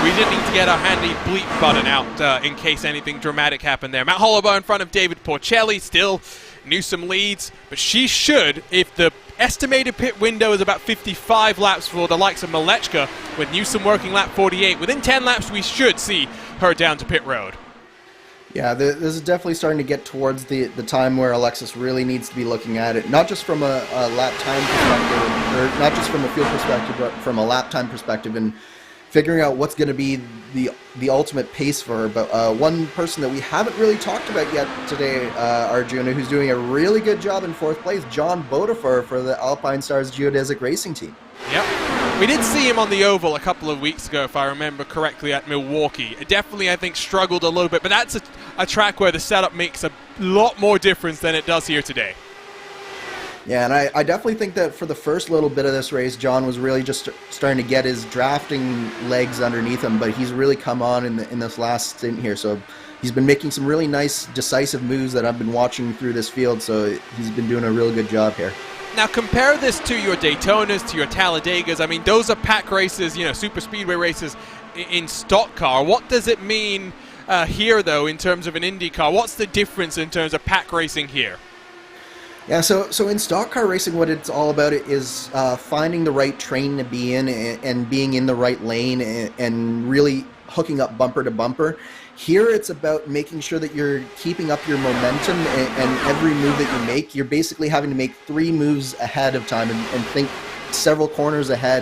we didn't need to get our handy bleep button out in case anything dramatic happened there. Matt Holloway in front of David Porcelli, still Newsom leads, but she should, if the estimated pit window is about 55 laps for the likes of Malechka, with Newsom working lap 48, within 10 laps we should see her down to pit road. Yeah, this is definitely starting to get towards the time where Alexis really needs to be looking at it, not just from a lap time perspective, or not just from a field perspective, but from a lap time perspective, and figuring out what's going to be the ultimate pace for her. But one person that we haven't really talked about yet today, Arjuna, who's doing a really good job in 4th place, John Bodefer for the Alpine Stars Geodesic Racing Team. Yep. We did see him on the oval a couple of weeks ago, if I remember correctly, at Milwaukee. It definitely, I think, struggled a little bit, but that's a track where the setup makes a lot more difference than it does here today. Yeah, and I definitely think that for the first little bit of this race, John was really just starting to get his drafting legs underneath him, but he's really come on in this last stint here. So he's been making some really nice, decisive moves that I've been watching through this field, so he's been doing a real good job here. Now compare this to your Daytonas, to your Talladegas. I mean, those are pack races, you know, super speedway races in stock car. What does it mean here, though, in terms of an IndyCar? What's the difference in terms of pack racing here? Yeah, so in stock car racing, what it's all about is finding the right train to be in and being in the right lane and really hooking up bumper to bumper. Here, it's about making sure that you're keeping up your momentum, and every move that you make, you're basically having to make 3 moves ahead of time and think several corners ahead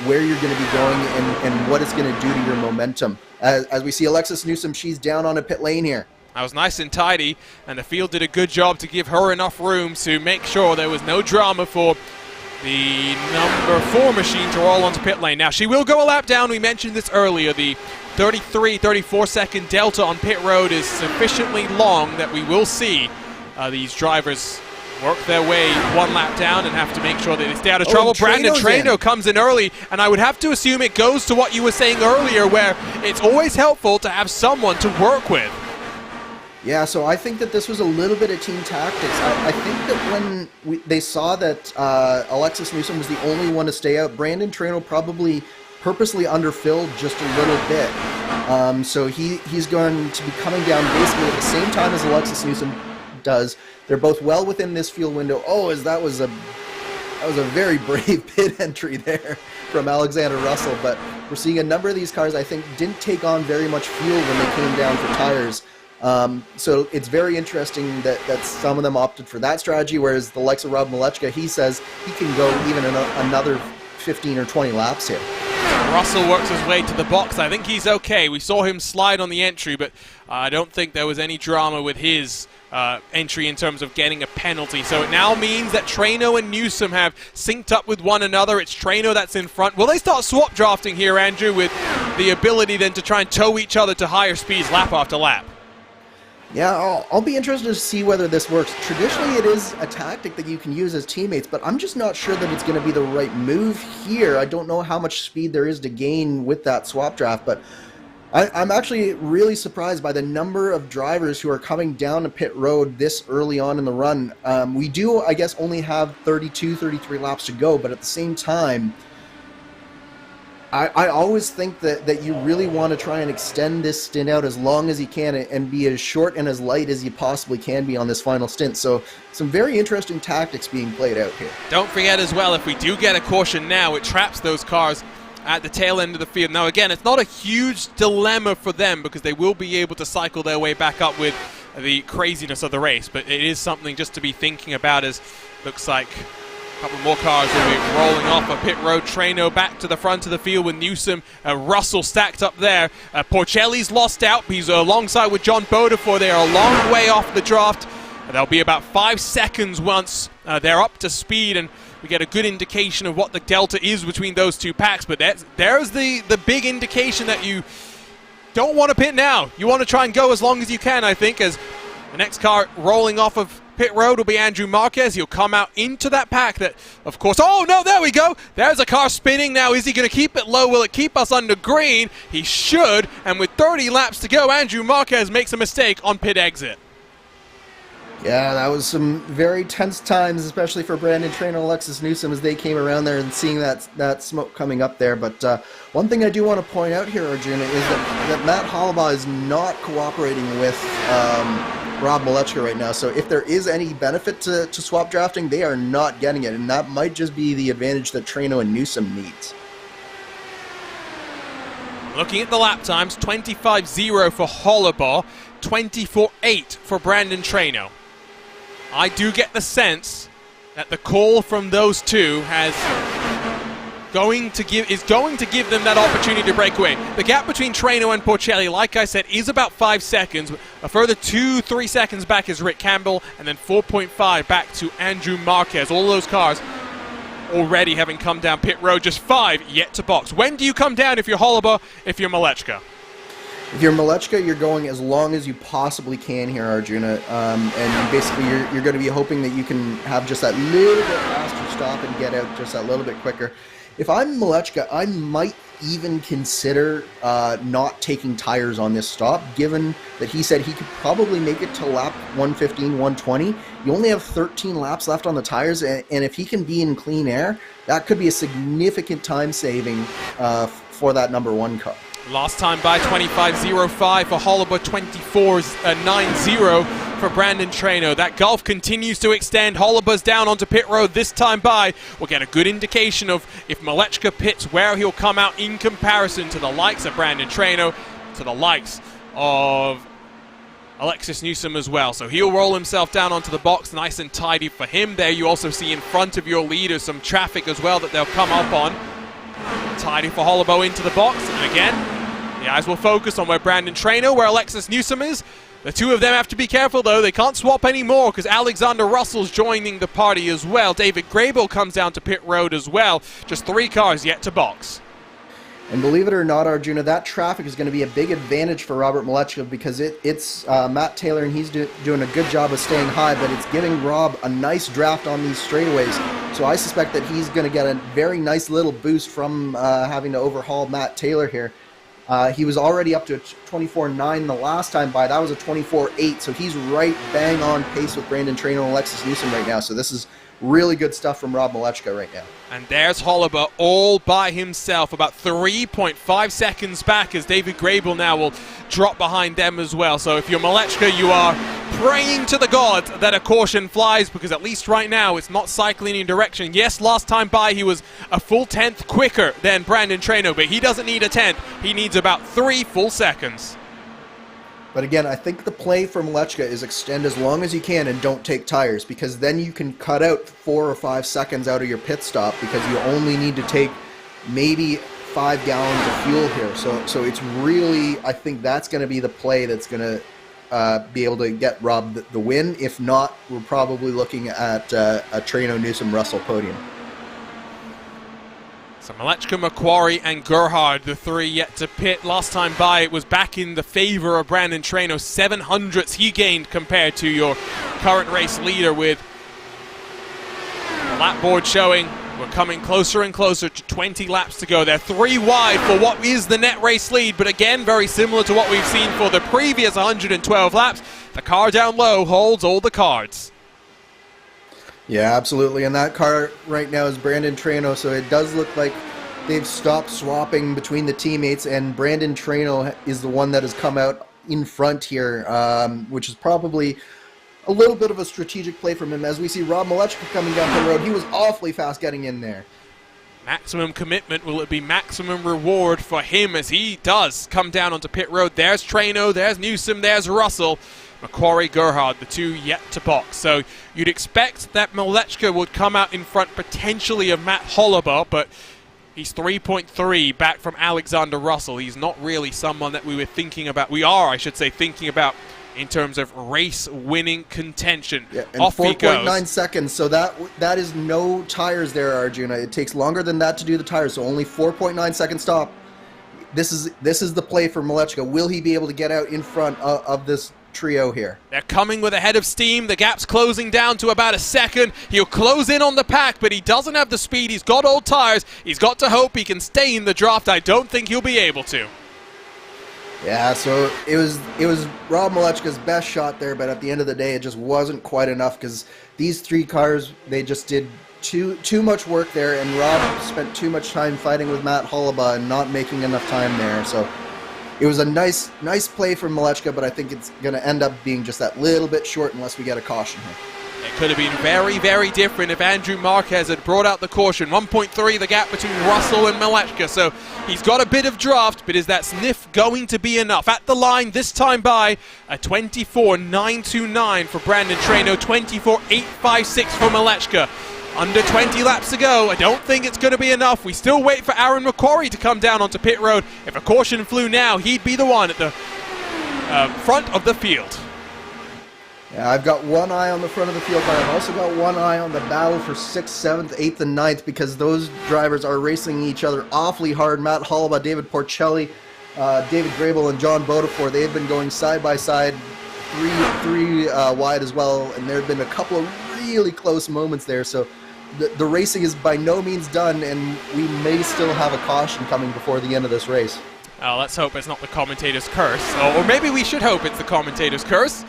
where you're going to be going and what it's going to do to your momentum. As we see Alexis Newsom, she's down on a pit lane here. That was nice and tidy, and the field did a good job to give her enough room to make sure there was no drama for the number 4 machine to roll onto pit lane. Now, she will go a lap down. We mentioned this earlier. The 34 second delta on pit road is sufficiently long that we will see these drivers work their way 1 lap down and have to make sure that they stay out of trouble. Brandon Traino comes in early, and I would have to assume it goes to what you were saying earlier, where it's always helpful to have someone to work with. Yeah, so I think that this was a little bit of team tactics. I think that when they saw that Alexis Newsom was the only one to stay out, Brandon Traino probably purposely underfilled just a little bit. So he's going to be coming down basically at the same time as Alexis Newsom, it does. They're both well within this fuel window. Oh, that was a very brave pit entry there from Alexander Russell, but we're seeing a number of these cars, I think, didn't take on very much fuel when they came down for tires. So it's very interesting that some of them opted for that strategy, whereas the likes of Rob Malechka, he says he can go even another 15 or 20 laps here. Russell works his way to the box. I think he's okay. We saw him slide on the entry, but I don't think there was any drama with his entry in terms of getting a penalty. So it now means that Traino and Newsom have synced up with one another. It's Traino that's in front. Will they start swap drafting here, Andrew, with the ability then to try and tow each other to higher speeds lap after lap? Yeah, I'll be interested to see whether this works. Traditionally, it is a tactic that you can use as teammates, but I'm just not sure that it's going to be the right move here. I don't know how much speed there is to gain with that swap draft, but I'm actually really surprised by the number of drivers who are coming down to pit road this early on in the run. We do, I guess, only have 32, 33 laps to go, but at the same time, I always think that you really want to try and extend this stint out as long as you can and be as short and as light as you possibly can be on this final stint. So some very interesting tactics being played out here. Don't forget as well, if we do get a caution now, it traps those cars at the tail end of the field. Now again, it's not a huge dilemma for them because they will be able to cycle their way back up with the craziness of the race, but it is something just to be thinking about, as looks like a couple more cars will be rolling off a pit road. Traino back to the front of the field with Newsom. Russell stacked up there. Porcelli's lost out. He's alongside with John Bodefor. They are a long way off the draft. There'll be about 5 seconds once they're up to speed, and we get a good indication of what the delta is between those two packs. But there's the big indication that you don't want to pit now. You want to try and go as long as you can, I think, as the next car rolling off of pit road will be Andrew Marquez. He'll come out into that pack that, of course, oh no, there we go. There's a car spinning now. Is he going to keep it low? Will it keep us under green? He should. And with 30 laps to go, Andrew Marquez makes a mistake on pit exit. Yeah, that was some very tense times, especially for Brandon Traino and Alexis Newsom as they came around there and seeing that smoke coming up there. But one thing I do want to point out here, Arjuna, is that Matt Hollabaugh is not cooperating with Rob Malechka right now. So if there is any benefit to swap drafting, they are not getting it. And that might just be the advantage that Traino and Newsom needs. Looking at the lap times, 25.0 for Hollabaugh, 24.8 for Brandon Traino. I do get the sense that the call from those two is going to give them that opportunity to break away. The gap between Traino and Porcelli, like I said, is about 5 seconds. A further 2-3 seconds back is Rick Campbell, and then 4.5 back to Andrew Marquez. All those cars already having come down pit road, just 5 yet to box. When do you come down if you're Hollabaugh, if you're Malechka? If you're Malechka, you're going as long as you possibly can here, Arjuna, and basically you're going to be hoping that you can have just that little bit faster stop and get out just that little bit quicker. If I'm Malechka, I might even consider not taking tires on this stop, given that he said he could probably make it to lap 115, 120. You only have 13 laps left on the tires, and if he can be in clean air, that could be a significant time saving for that number 1 car. Last time by 25.05 for Hollabaugh, 24.90 for Brandon Traino. That gulf continues to extend. Hollabaugh's down onto pit road this time by. We'll get a good indication of if Malechka pits, where he'll come out in comparison to the likes of Brandon Traino, to the likes of Alexis Newsom as well. So he'll roll himself down onto the box, nice and tidy for him there. You also see in front of your leader some traffic as well that they'll come up on. Tidy for Hollabaugh into the box, and again, the eyes will focus on where Brandon Traino, where Alexis Newsom is. The two of them have to be careful though, they can't swap anymore because Alexander Russell's joining the party as well. David Grable comes down to pit road as well. Just 3 cars yet to box. And believe it or not, Arjuna, that traffic is going to be a big advantage for Robert Malechka because it's Matt Taylor, and he's doing a good job of staying high, but it's giving Rob a nice draft on these straightaways. So I suspect that he's going to get a very nice little boost from having to overhaul Matt Taylor here. He was already up to a 24.9 the last time by. That was a 24.8, so he's right bang on pace with Brandon Traino and Alexis Newsom right now. So this is really good stuff from Rob Malechka right now. And there's Hollabaugh all by himself, about 3.5 seconds back as David Grable now will drop behind them as well. So if you're Malechka, you are praying to the gods that a caution flies, because at least right now it's not cycling in direction. Yes, last time by he was a full 10th quicker than Brandon Traynor, but he doesn't need a 10th. He needs about 3 full seconds. But again, I think the play for Malechka is extend as long as you can and don't take tires, because then you can cut out 4 or 5 seconds out of your pit stop, because you only need to take maybe 5 gallons of fuel here. So it's really, I think that's going to be the play that's going to be able to get Rob the win. If not, we're probably looking at a Traynor, Newsom, Russell podium. So Malechka, Macquarie and Gerhard, the 3 yet to pit. Last time by it was back in the favor of Brandon Traynor. 700ths he gained compared to your current race leader, with the lap board showing we're coming closer and closer to 20 laps to go. They're 3 wide for what is the net race lead, but again, very similar to what we've seen for the previous 112 laps. The car down low holds all the cards. Yeah, absolutely. And that car right now is Brandon Traynor, so it does look like they've stopped swapping between the teammates, and Brandon Traynor is the one that has come out in front here, which is probably a little bit of a strategic play from him. As we see Rob Malechka coming down the road, he was awfully fast getting in there. Maximum commitment, will it be maximum reward for him as he does come down onto pit road? There's Traynor, there's Newsom, there's Russell. Macquarie, Gerhard, the 2 yet to box. So you'd expect that Malechka would come out in front potentially of Matt Holliber, but he's 3.3 back from Alexander Russell. He's not really someone that we were thinking about. We are, I should say, thinking about in terms of race-winning contention. Yeah, and off he goes. 4.9 seconds, so that is no tires there, Arjuna. It takes longer than that to do the tires, so only 4.9 second stop. This is the play for Malechka. Will he be able to get out in front of this trio here? They're coming with a head of steam. The gap's closing down to about a second. He'll close in on the pack, but he doesn't have the speed. He's got old tires. He's got to hope he can stay in the draft. I don't think he'll be able to. Yeah, so it was Rob Malechka's best shot there, but at the end of the day, it just wasn't quite enough, because these 3 cars, they just did too much work there, and Rob spent too much time fighting with Matt Holliber and not making enough time there. So it was a nice play from Malechka, but I think it's going to end up being just that little bit short unless we get a caution here. It could have been very, very different if Andrew Marquez had brought out the caution. 1.3 the gap between Russell and Malechka, so he's got a bit of draft, but is that sniff going to be enough? At the line this time by a 24.929 for Brandon Traynor, 24.856 for Malechka. Under 20 laps to go. I don't think it's going to be enough. We still wait for Aaron Macquarie to come down onto pit road. If a caution flew now, he'd be the one at the front of the field. Yeah, I've got one eye on the front of the field, but I've also got one eye on the battle for 6th, 7th, 8th, and 9th, because those drivers are racing each other awfully hard. Matt Holliber, David Porcelli, David Grable, and John Bodefor, they've been going side by side, three wide as well, and there have been a couple of really close moments there. So the racing is by no means done, and we may still have a caution coming before the end of this race. Let's hope it's not the commentator's curse, or maybe we should hope it's the commentator's curse.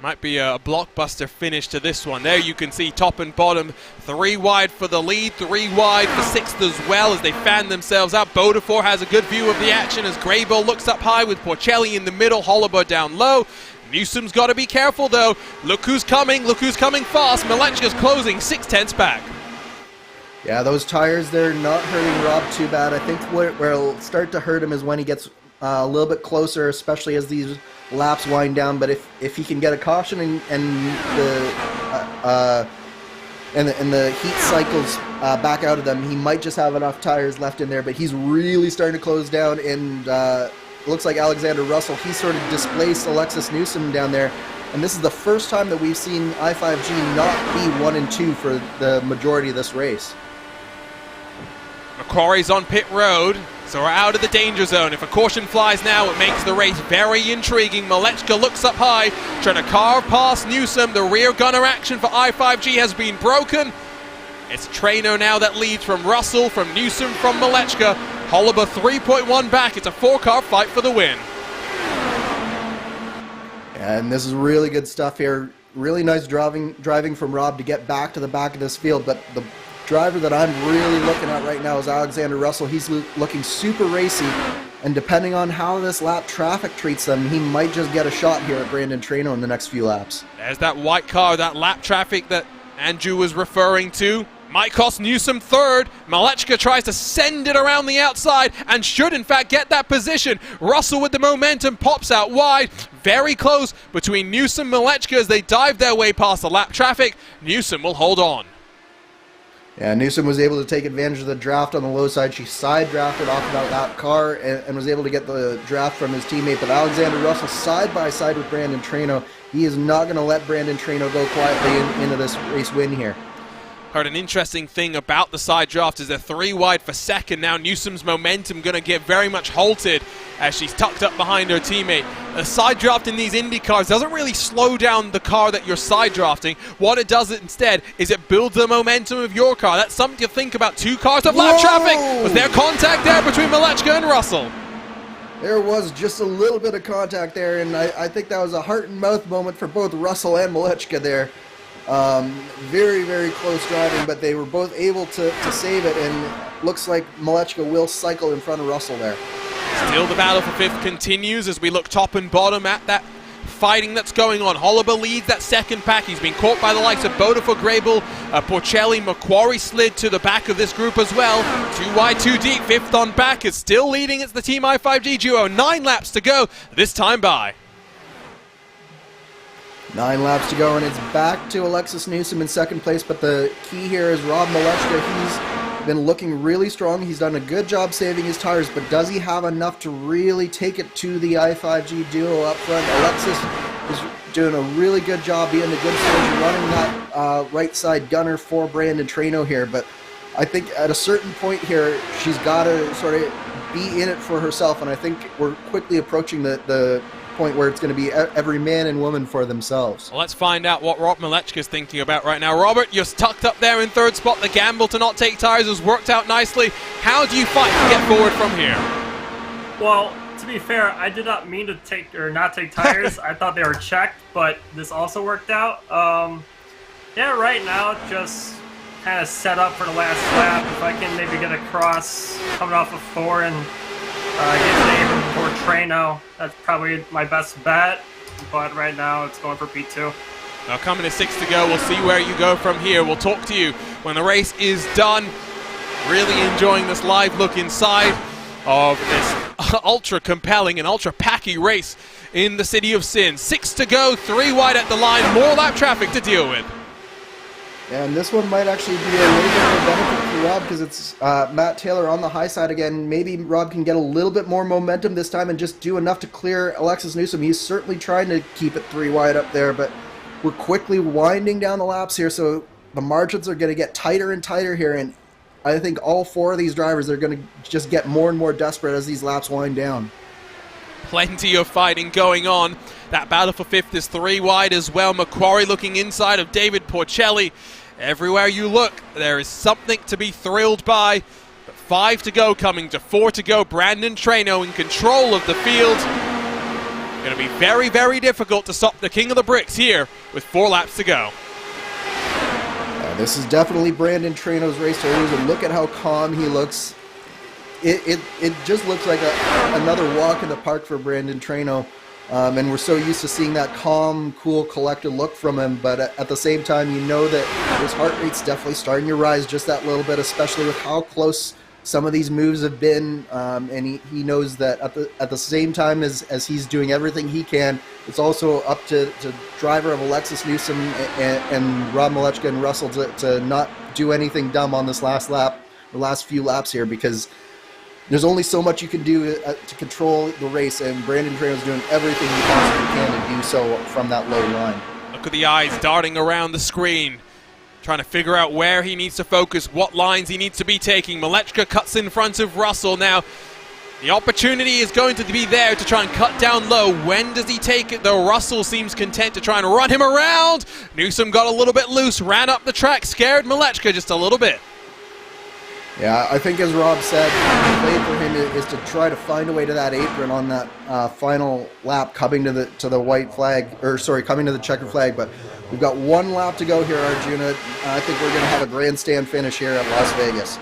Might be a blockbuster finish to this one. There you can see top and bottom, 3 wide for the lead, 3 wide for 6th as well as they fan themselves out. Bodefor has a good view of the action as Grable looks up high with Porcelli in the middle, Holliber down low. Newsom's got to be careful though. Look who's coming fast. Malechka's closing 6/10 back. Yeah, those tires, they're not hurting Rob too bad. I think where it'll start to hurt him is when he gets a little bit closer, especially as these laps wind down. But if he can get a caution and the heat cycles back out of them, he might just have enough tires left in there. But he's really starting to close down, and it looks like Alexander Russell, he sort of displaced Alexis Newsom down there. And this is the first time that we've seen I5G not be 1 and 2 for the majority of this race. Macquarie's on pit road, so we're out of the danger zone. If a caution flies now, it makes the race very intriguing. Malechka looks up high, trying to carve past Newsom. The rear gunner action for I5G has been broken. It's Traynor now that leads from Russell, from Newsom, from Malechka. Holliber 3.1 back. It's a 4-car fight for the win. And this is really good stuff here. Really nice driving from Rob to get back to the back of this field. But the driver that I'm really looking at right now is Alexander Russell. He's looking super racy. And depending on how this lap traffic treats them, he might just get a shot here at Brandon Traino in the next few laps. There's that white car, that lap traffic that Andrew was referring to. Might cost Newsom third. Malechka tries to send it around the outside and should in fact get that position. Russell with the momentum pops out wide. Very close between Newsom and Malechka as they dive their way past the lap traffic. Newsom will hold on. Yeah, Newsom was able to take advantage of the draft on the low side. She side drafted off about that car and was able to get the draft from his teammate. But Alexander Russell side by side with Brandon Traino. He is not going to let Brandon Traino go quietly into this race win here. Heard an interesting thing about the side draft is they're 3 wide for second now. Newsom's momentum going to get very much halted as she's tucked up behind her teammate. A side draft in these Indy cars doesn't really slow down the car that you're side drafting. What it does instead is it builds the momentum of your car. That's something to think about. 2 cars of lap traffic. Was there contact there between Malechka and Russell? There was just a little bit of contact there, and I think that was a heart and mouth moment for both Russell and Malechka there. Very, very close driving, but they were both able to save it, and looks like Malechka will cycle in front of Russell there. Still the battle for 5th continues as we look top and bottom at that fighting that's going on. Holliber leads that second pack. He's been caught by the likes of Bodeford, Grable, Porcelli, Macquarie slid to the back of this group as well. 2 wide, 2 deep. 5th on back is still leading. It's the Team I5G duo. 9 laps to go this time by. 9 laps to go, and it's back to Alexis Newsom in second place, but the key here is Rob Malechka. He's been looking really strong. He's done a good job saving his tires, but does he have enough to really take it to the I5G duo up front? Alexis is doing a really good job being a good soldier, running that right side gunner for Brandon Traino here, but I think at a certain point here, she's got to sort of be in it for herself, and I think we're quickly approaching the point where it's going to be every man and woman for themselves. Well, let's find out what Rob Malechka is thinking about right now. Robert, you're tucked up there in 3rd spot. The gamble to not take tires has worked out nicely. How do you fight to get forward from here? Well, to be fair, I did not mean to take or not take tires. I thought they were checked, but this also worked out. Yeah, right now just kind of set up for the last lap. If I can maybe get across coming off of 4 and get to the apron before Traino, that's probably my best bet, but right now it's going for P2. Now coming to 6 to go, we'll see where you go from here. We'll talk to you when the race is done. Really enjoying this live look inside of this ultra compelling and ultra packy race in the City of Sin. 6 to go, 3 wide at the line, more lap traffic to deal with. And this one might actually be a little bit of a benefit for Rob because it's Matt Taylor on the high side again. Maybe Rob can get a little bit more momentum this time and just do enough to clear Alexis Newsom. He's certainly trying to keep it 3 wide up there, but we're quickly winding down the laps here, so the margins are going to get tighter and tighter here, and I think all 4 of these drivers are going to just get more and more desperate as these laps wind down. Plenty of fighting going on. That battle for 5th is 3 wide as well. Macquarie looking inside of David Porcelli. Everywhere you look, there is something to be thrilled by. But 5 to go, coming to 4 to go. Brandon Traino in control of the field. Going to be very, very difficult to stop the King of the Bricks here with 4 laps to go. This is definitely Brandon Traino's race to lose, and look at how calm he looks. It just looks like another walk in the park for Brandon Traino. And we're so used to seeing that calm, cool, collected look from him, but at the same time, you know that his heart rate's definitely starting to rise just that little bit, especially with how close some of these moves have been, and he knows that at the same time as he's doing everything he can, it's also up to driver of Alexis Newsom and Rob Malechka and Russell to not do anything dumb on this last lap, the last few laps here, because there's only so much you can do to control the race, and Brandon Traino's doing everything he possibly can to do so from that low line. Look at the eyes darting around the screen, trying to figure out where he needs to focus, what lines he needs to be taking. Malechka cuts in front of Russell now. The opportunity is going to be there to try and cut down low. When does he take it, though? Russell seems content to try and run him around. Newsom got a little bit loose, ran up the track, scared Malechka just a little bit. Yeah, I think as Rob said, the play for him is to try to find a way to that apron on that final lap, coming to the white flag, or sorry, coming to the checkered flag. But we've got 1 lap to go here, Arjuna. I think we're going to have a grandstand finish here at Las Vegas.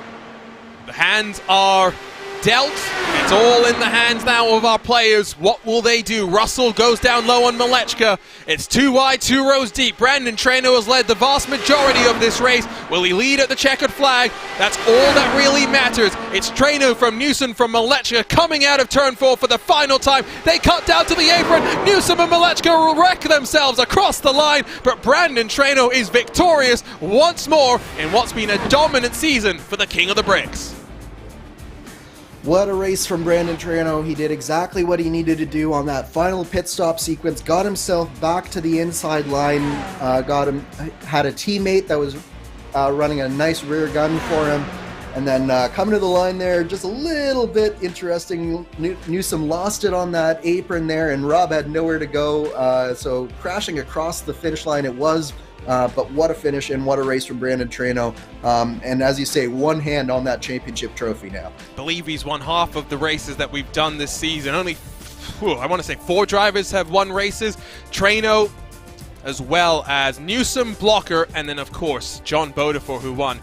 The hands are dealt. It's all in the hands now of our players. What will they do? Russell goes down low on Malechka. It's 2 wide, 2 rows deep. Brandon Traynor has led the vast majority of this race. Will he lead at the checkered flag? That's all that really matters. It's Traynor from Newsom from Malechka coming out of turn 4 for the final time. They cut down to the apron. Newsom and Malechka will wreck themselves across the line, but Brandon Traynor is victorious once more in what's been a dominant season for the King of the Bricks. What a race from Brandon Traynor. He did exactly what he needed to do on that final pit stop sequence, got himself back to the inside line, had a teammate that was running a nice rear gun for him, and then coming to the line there, just a little bit interesting. Newsom lost it on that apron there, and Rob had nowhere to go, so crashing across the finish line it was. But what a finish and what a race from Brandon Traynor. And as you say, one hand on that championship trophy now. I believe he's won half of the races that we've done this season. Only, I want to say 4 drivers have won races. Traynor, as well as Newsom, Blocker, and then of course John Bodefor, who won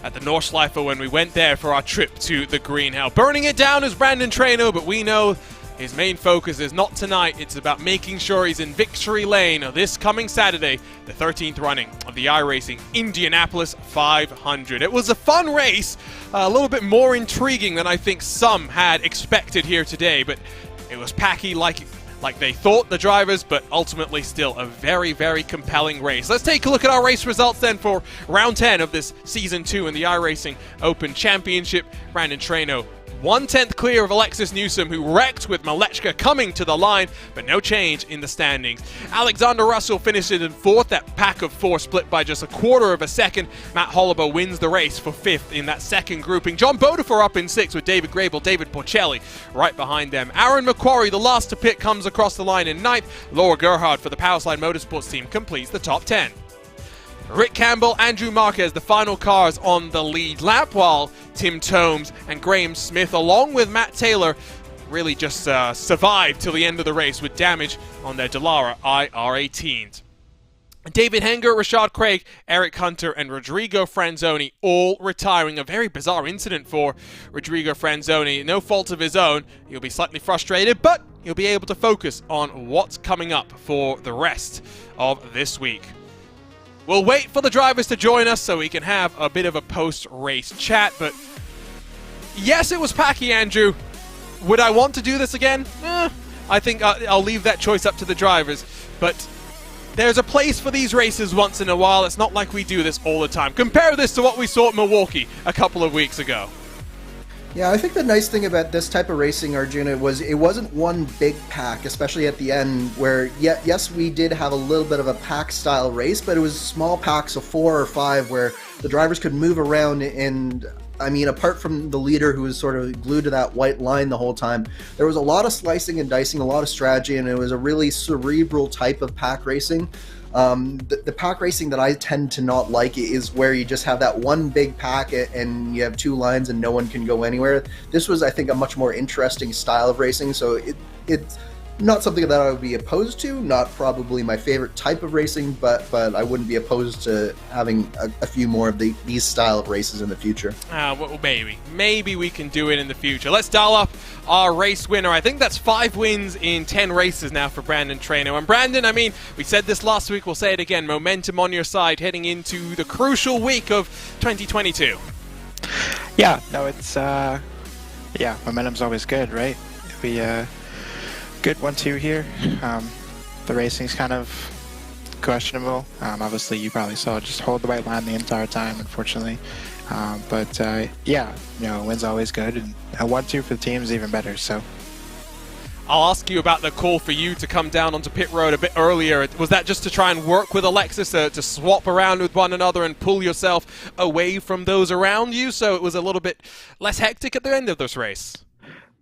at the Nordschleife when we went there for our trip to the Green Hell. Burning it down is Brandon Traynor, but we know his main focus is not tonight. It's about making sure he's in victory lane this coming Saturday, the 13th running of the iRacing Indianapolis 500. It was a fun race, a little bit more intriguing than I think some had expected here today, but it was packy like they thought, the drivers, but ultimately still a very, very compelling race. Let's take a look at our race results then for round 10 of this Season 2 in the iRacing Open Championship. Brandon Traynor 1/10 clear of Alexis Newsom, who wrecked with Malechka coming to the line, but no change in the standings. Alexander Russell finished in 4th, that pack of 4 split by just a quarter of a second. Matt Hollibo wins the race for 5th in that second grouping. John Bodefor up in 6th with David Grable, David Porcelli right behind them. Aaron McQuarrie, the last to pit, comes across the line in 9th. Laura Gerhard for the Powerslide Motorsports team completes the top 10. Rick Campbell, Andrew Marquez, the final cars on the lead lap, while Tim Tomes and Graham Smith, along with Matt Taylor, really just survived till the end of the race with damage on their Dallara IR18s. David Henger, Rashad Craig, Eric Hunter, and Rodrigo Franzoni all retiring. A very bizarre incident for Rodrigo Franzoni. No fault of his own. He'll be slightly frustrated, but he'll be able to focus on what's coming up for the rest of this week. We'll wait for the drivers to join us so we can have a bit of a post-race chat, but yes, it was packy, Andrew. Would I want to do this again? I think I'll leave that choice up to the drivers, but there's a place for these races once in a while. It's not like we do this all the time. Compare this to what we saw at Milwaukee a couple of weeks ago. Yeah, I think the nice thing about this type of racing, Arjuna, was it wasn't one big pack, especially at the end, where, yes, we did have a little bit of a pack-style race, but it was small packs of 4 or 5 where the drivers could move around, and, I mean, apart from the leader who was sort of glued to that white line the whole time, there was a lot of slicing and dicing, a lot of strategy, and it was a really cerebral type of pack racing. The pack racing that I tend to not like is where you just have that one big pack and you have 2 lines and no one can go anywhere. This was, I think, a much more interesting style of racing, so it's not something that I would be opposed to, not probably my favorite type of racing, but I wouldn't be opposed to having a few more of these style of races in the future. Well, maybe we can do it in the future. Let's dial up our race winner. I think that's 5 wins in 10 races now for Brandon Traynor. And Brandon, I mean, we said this last week, we'll say it again, momentum on your side heading into the crucial week of 2022. Yeah, no, it's, momentum's always good, right? We, good 1-2 here. The racing's kind of questionable. Obviously, you probably saw just hold the white line the entire time, unfortunately. Win's always good, and a 1-2 for the team is even better. So, I'll ask you about the call for you to come down onto pit road a bit earlier. Was that just to try and work with Alexis to swap around with one another and pull yourself away from those around you, so it was a little bit less hectic at the end of this race?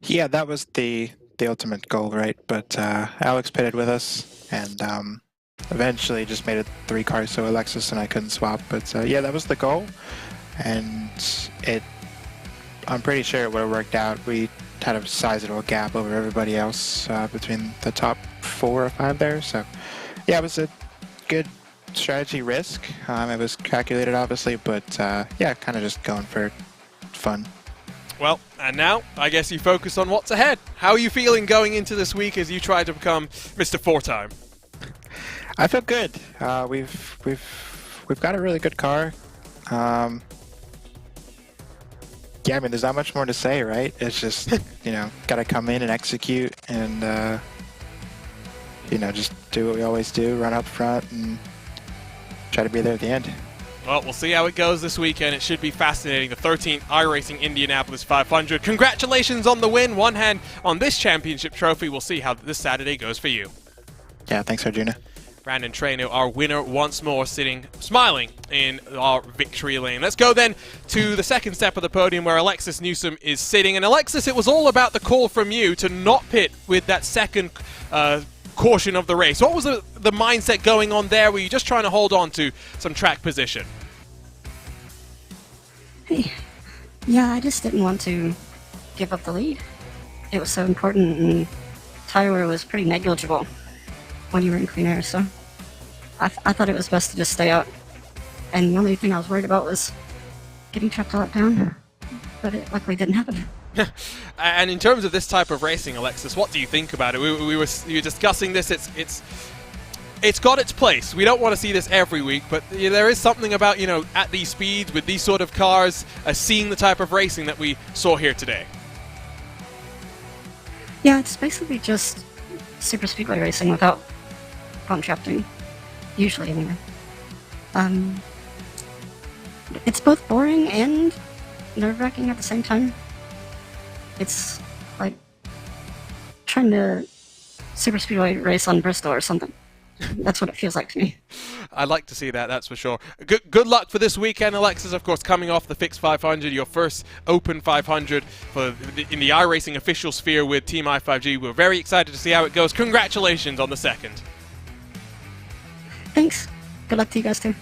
Yeah, that was the ultimate goal, right? But Alex pitted with us, and eventually just made it 3 cars, so Alexis and I couldn't swap. But that was the goal, and I'm pretty sure it would have worked out. We had a sizable gap over everybody else between the top 4 or 5 there. So yeah, it was a good strategy risk. It was calculated, obviously, but kind of just going for fun. Well, and now I guess you focus on what's ahead. How are you feeling going into this week as you try to become Mr. Four-Time? I feel good. We've got a really good car. Yeah, I mean, there's not much more to say, right? It's just, got to come in and execute and, just do what we always do, run up front and try to be there at the end. Well, we'll see how it goes this weekend. It should be fascinating. The 13th iRacing Indianapolis 500. Congratulations on the win. One hand on this championship trophy. We'll see how this Saturday goes for you. Yeah, thanks, Arjuna. Brandon Traino, our winner, once more sitting, smiling in our victory lane. Let's go then to the second step of the podium where Alexis Newsom is sitting. And Alexis, it was all about the call from you to not pit with that second caution of the race. What was the mindset going on there? Were you just trying to hold on to some track position? Yeah, I just didn't want to give up the lead. It was so important, and tire was pretty negligible when you were in clean air, so I thought it was best to just stay out. And the only thing I was worried about was getting trapped a lot down, but it luckily didn't happen. And in terms of this type of racing, Alexis, what do you think about it? We were discussing this. It's got its place. We don't want to see this every week, but there is something about, at these speeds with these sort of cars, seeing the type of racing that we saw here today. Yeah, it's basically just super speedway racing without bump drafting, usually anyway. It's both boring and nerve-wracking at the same time. It's like trying to super speedway race on Bristol or something. That's what it feels like to me. I'd like to see that, that's for sure. Good luck for this weekend, Alexis, of course, coming off the Fixed 500, your first Open 500 in the iRacing official sphere with Team i5G. We're very excited to see how it goes. Congratulations on the second. Thanks. Good luck to you guys too.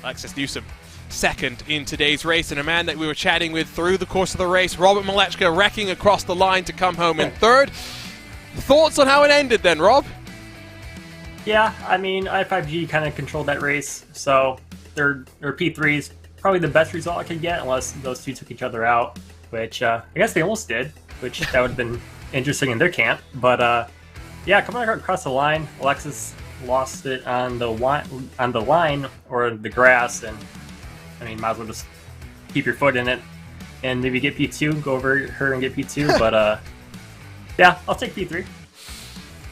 Alexis Newsom, second in today's race, and a man that we were chatting with through the course of the race, Robert Malechka, wrecking across the line to come home in third. Thoughts on how it ended then, Rob? Yeah, I mean, i5G kind of controlled that race, so their P3 is probably the best result I could get, unless those two took each other out, which I guess they almost did, which that would have been interesting in their camp. But yeah, coming across the line, Alexis lost it on the line or the grass, and I mean, might as well just keep your foot in it and maybe get P2, go over her and get P2. But yeah, I'll take P3.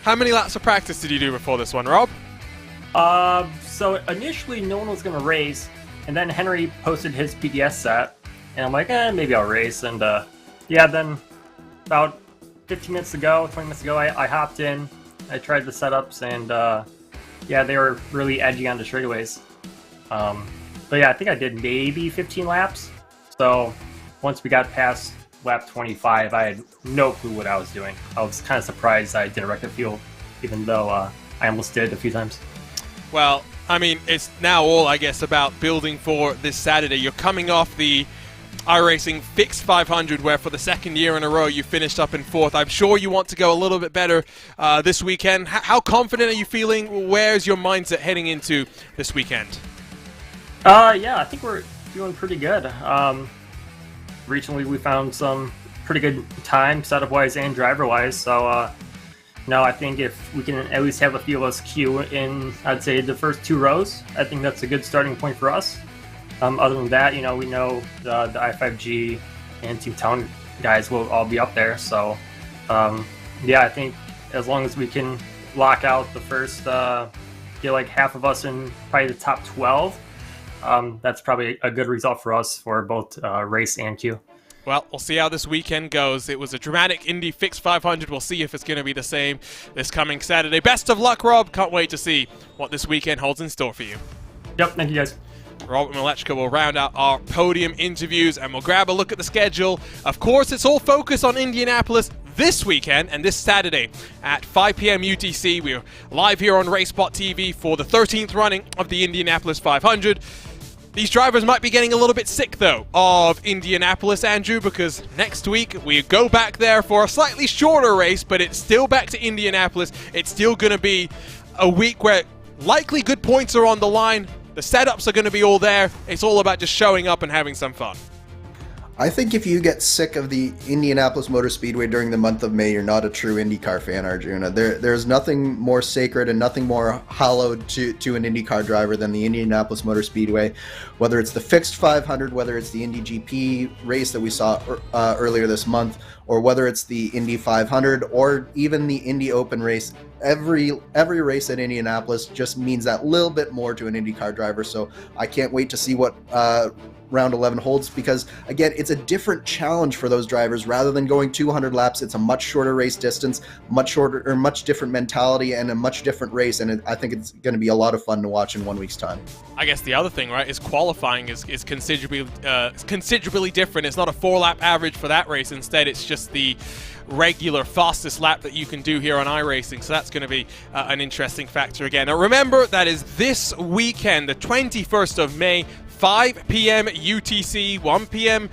How many laps of practice did you do before this one, Rob? So initially no one was going to race, and then Henry posted his PDS set, and I'm like, maybe I'll race. And yeah, then about 15 minutes ago, 20 minutes ago, I hopped in, I tried the setups, and yeah, they were really edgy on the straightaways. But yeah, I think I did maybe 15 laps. So once we got past lap 25, I had no clue what I was doing. I was kind of surprised I didn't wreck the field, even though I almost did a few times. Well, I mean, it's now all, I guess, about building for this Saturday. You're coming off the iRacing Fixed 500, where for the second year in a row you finished up in fourth. I'm sure you want to go a little bit better this weekend. How confident are you feeling? Where's your mindset heading into this weekend? Yeah, I think we're doing pretty good. Recently we found some pretty good time, setup-wise and driver-wise, so no, I think if we can at least have a few of us queue in, I'd say, the first two rows, I think that's a good starting point for us. Other than that, we know the i5G and Team Town guys will all be up there, so yeah, I think as long as we can lock out the first, get like half of us in probably the top 12, that's probably a good result for us for both race and queue. Well, we'll see how this weekend goes. It was a dramatic Indy Fixed 500. We'll see if it's going to be the same this coming Saturday. Best of luck, Rob. Can't wait to see what this weekend holds in store for you. Yep, thank you guys. Robert Malechka will round out our podium interviews, and we'll grab a look at the schedule. Of course, it's all focused on Indianapolis this weekend and this Saturday at 5 p.m. UTC. We're live here on RaceSpotTV for the 13th running of the Indianapolis 500. These drivers might be getting a little bit sick, though, of Indianapolis, Andrew, because next week we go back there for a slightly shorter race, but it's still back to Indianapolis. It's still going to be a week where likely good points are on the line. The setups are going to be all there. It's all about just showing up and having some fun. I think if you get sick of the Indianapolis Motor Speedway during the month of May, you're not a true IndyCar fan, Arjuna. There's nothing more sacred and nothing more hallowed to an IndyCar driver than the Indianapolis Motor Speedway. Whether it's the fixed 500, whether it's the Indy GP race that we saw earlier this month, or whether it's the Indy 500, or even the Indy Open race, every race at Indianapolis just means that little bit more to an IndyCar driver. So I can't wait to see what round 11 holds, because again, it's a different challenge for those drivers. Rather than going 200 laps, it's a much shorter race distance, much different mentality, and a much different race. And I think it's going to be a lot of fun to watch in 1 week's time. I guess the other thing, right, is qualifying is considerably different. It's not a 4-lap average for that race. Instead, it's just the regular fastest lap that you can do here on iRacing. So that's going to be an interesting factor again. Now remember, that is this weekend, the 21st of May, 5 p.m. UTC, 1 p.m.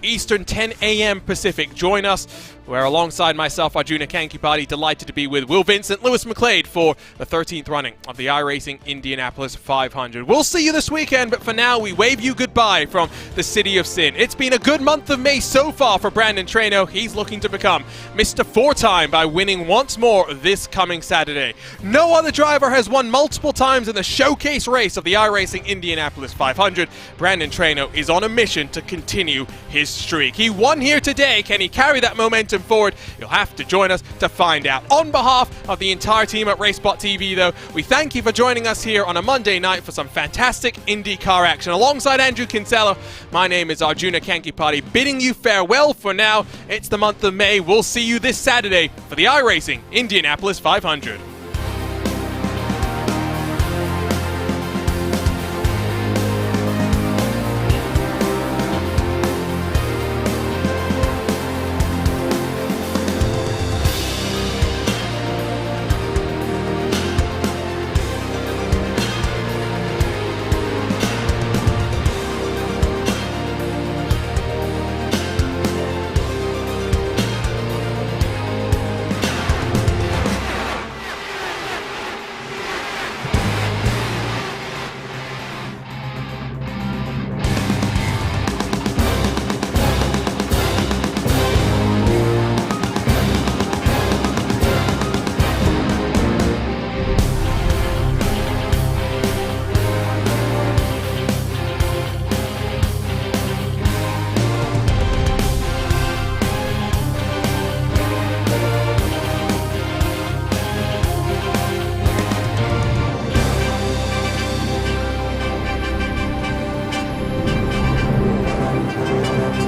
Eastern, 10 a.m. Pacific. Join us, where alongside myself, Arjuna Kankipati, delighted to be with Will Vincent, Lewis McLeod for the 13th running of the iRacing Indianapolis 500. We'll see you this weekend, but for now, we wave you goodbye from the City of Sin. It's been a good month of May so far for Brandon Traino. He's looking to become Mr. 4-time by winning once more this coming Saturday. No other driver has won multiple times in the showcase race of the iRacing Indianapolis 500. Brandon Traino is on a mission to continue his streak. He won here today. Can he carry that momentum forward? You'll have to join us to find out. On behalf of the entire team at RaceSpotTV, though, we thank you for joining us here on a Monday night for some fantastic IndyCar action. Alongside Andrew Kinsella, my name is Arjuna Kankipati, bidding you farewell for now. It's the month of May. We'll see you this Saturday for the iRacing Indianapolis 500.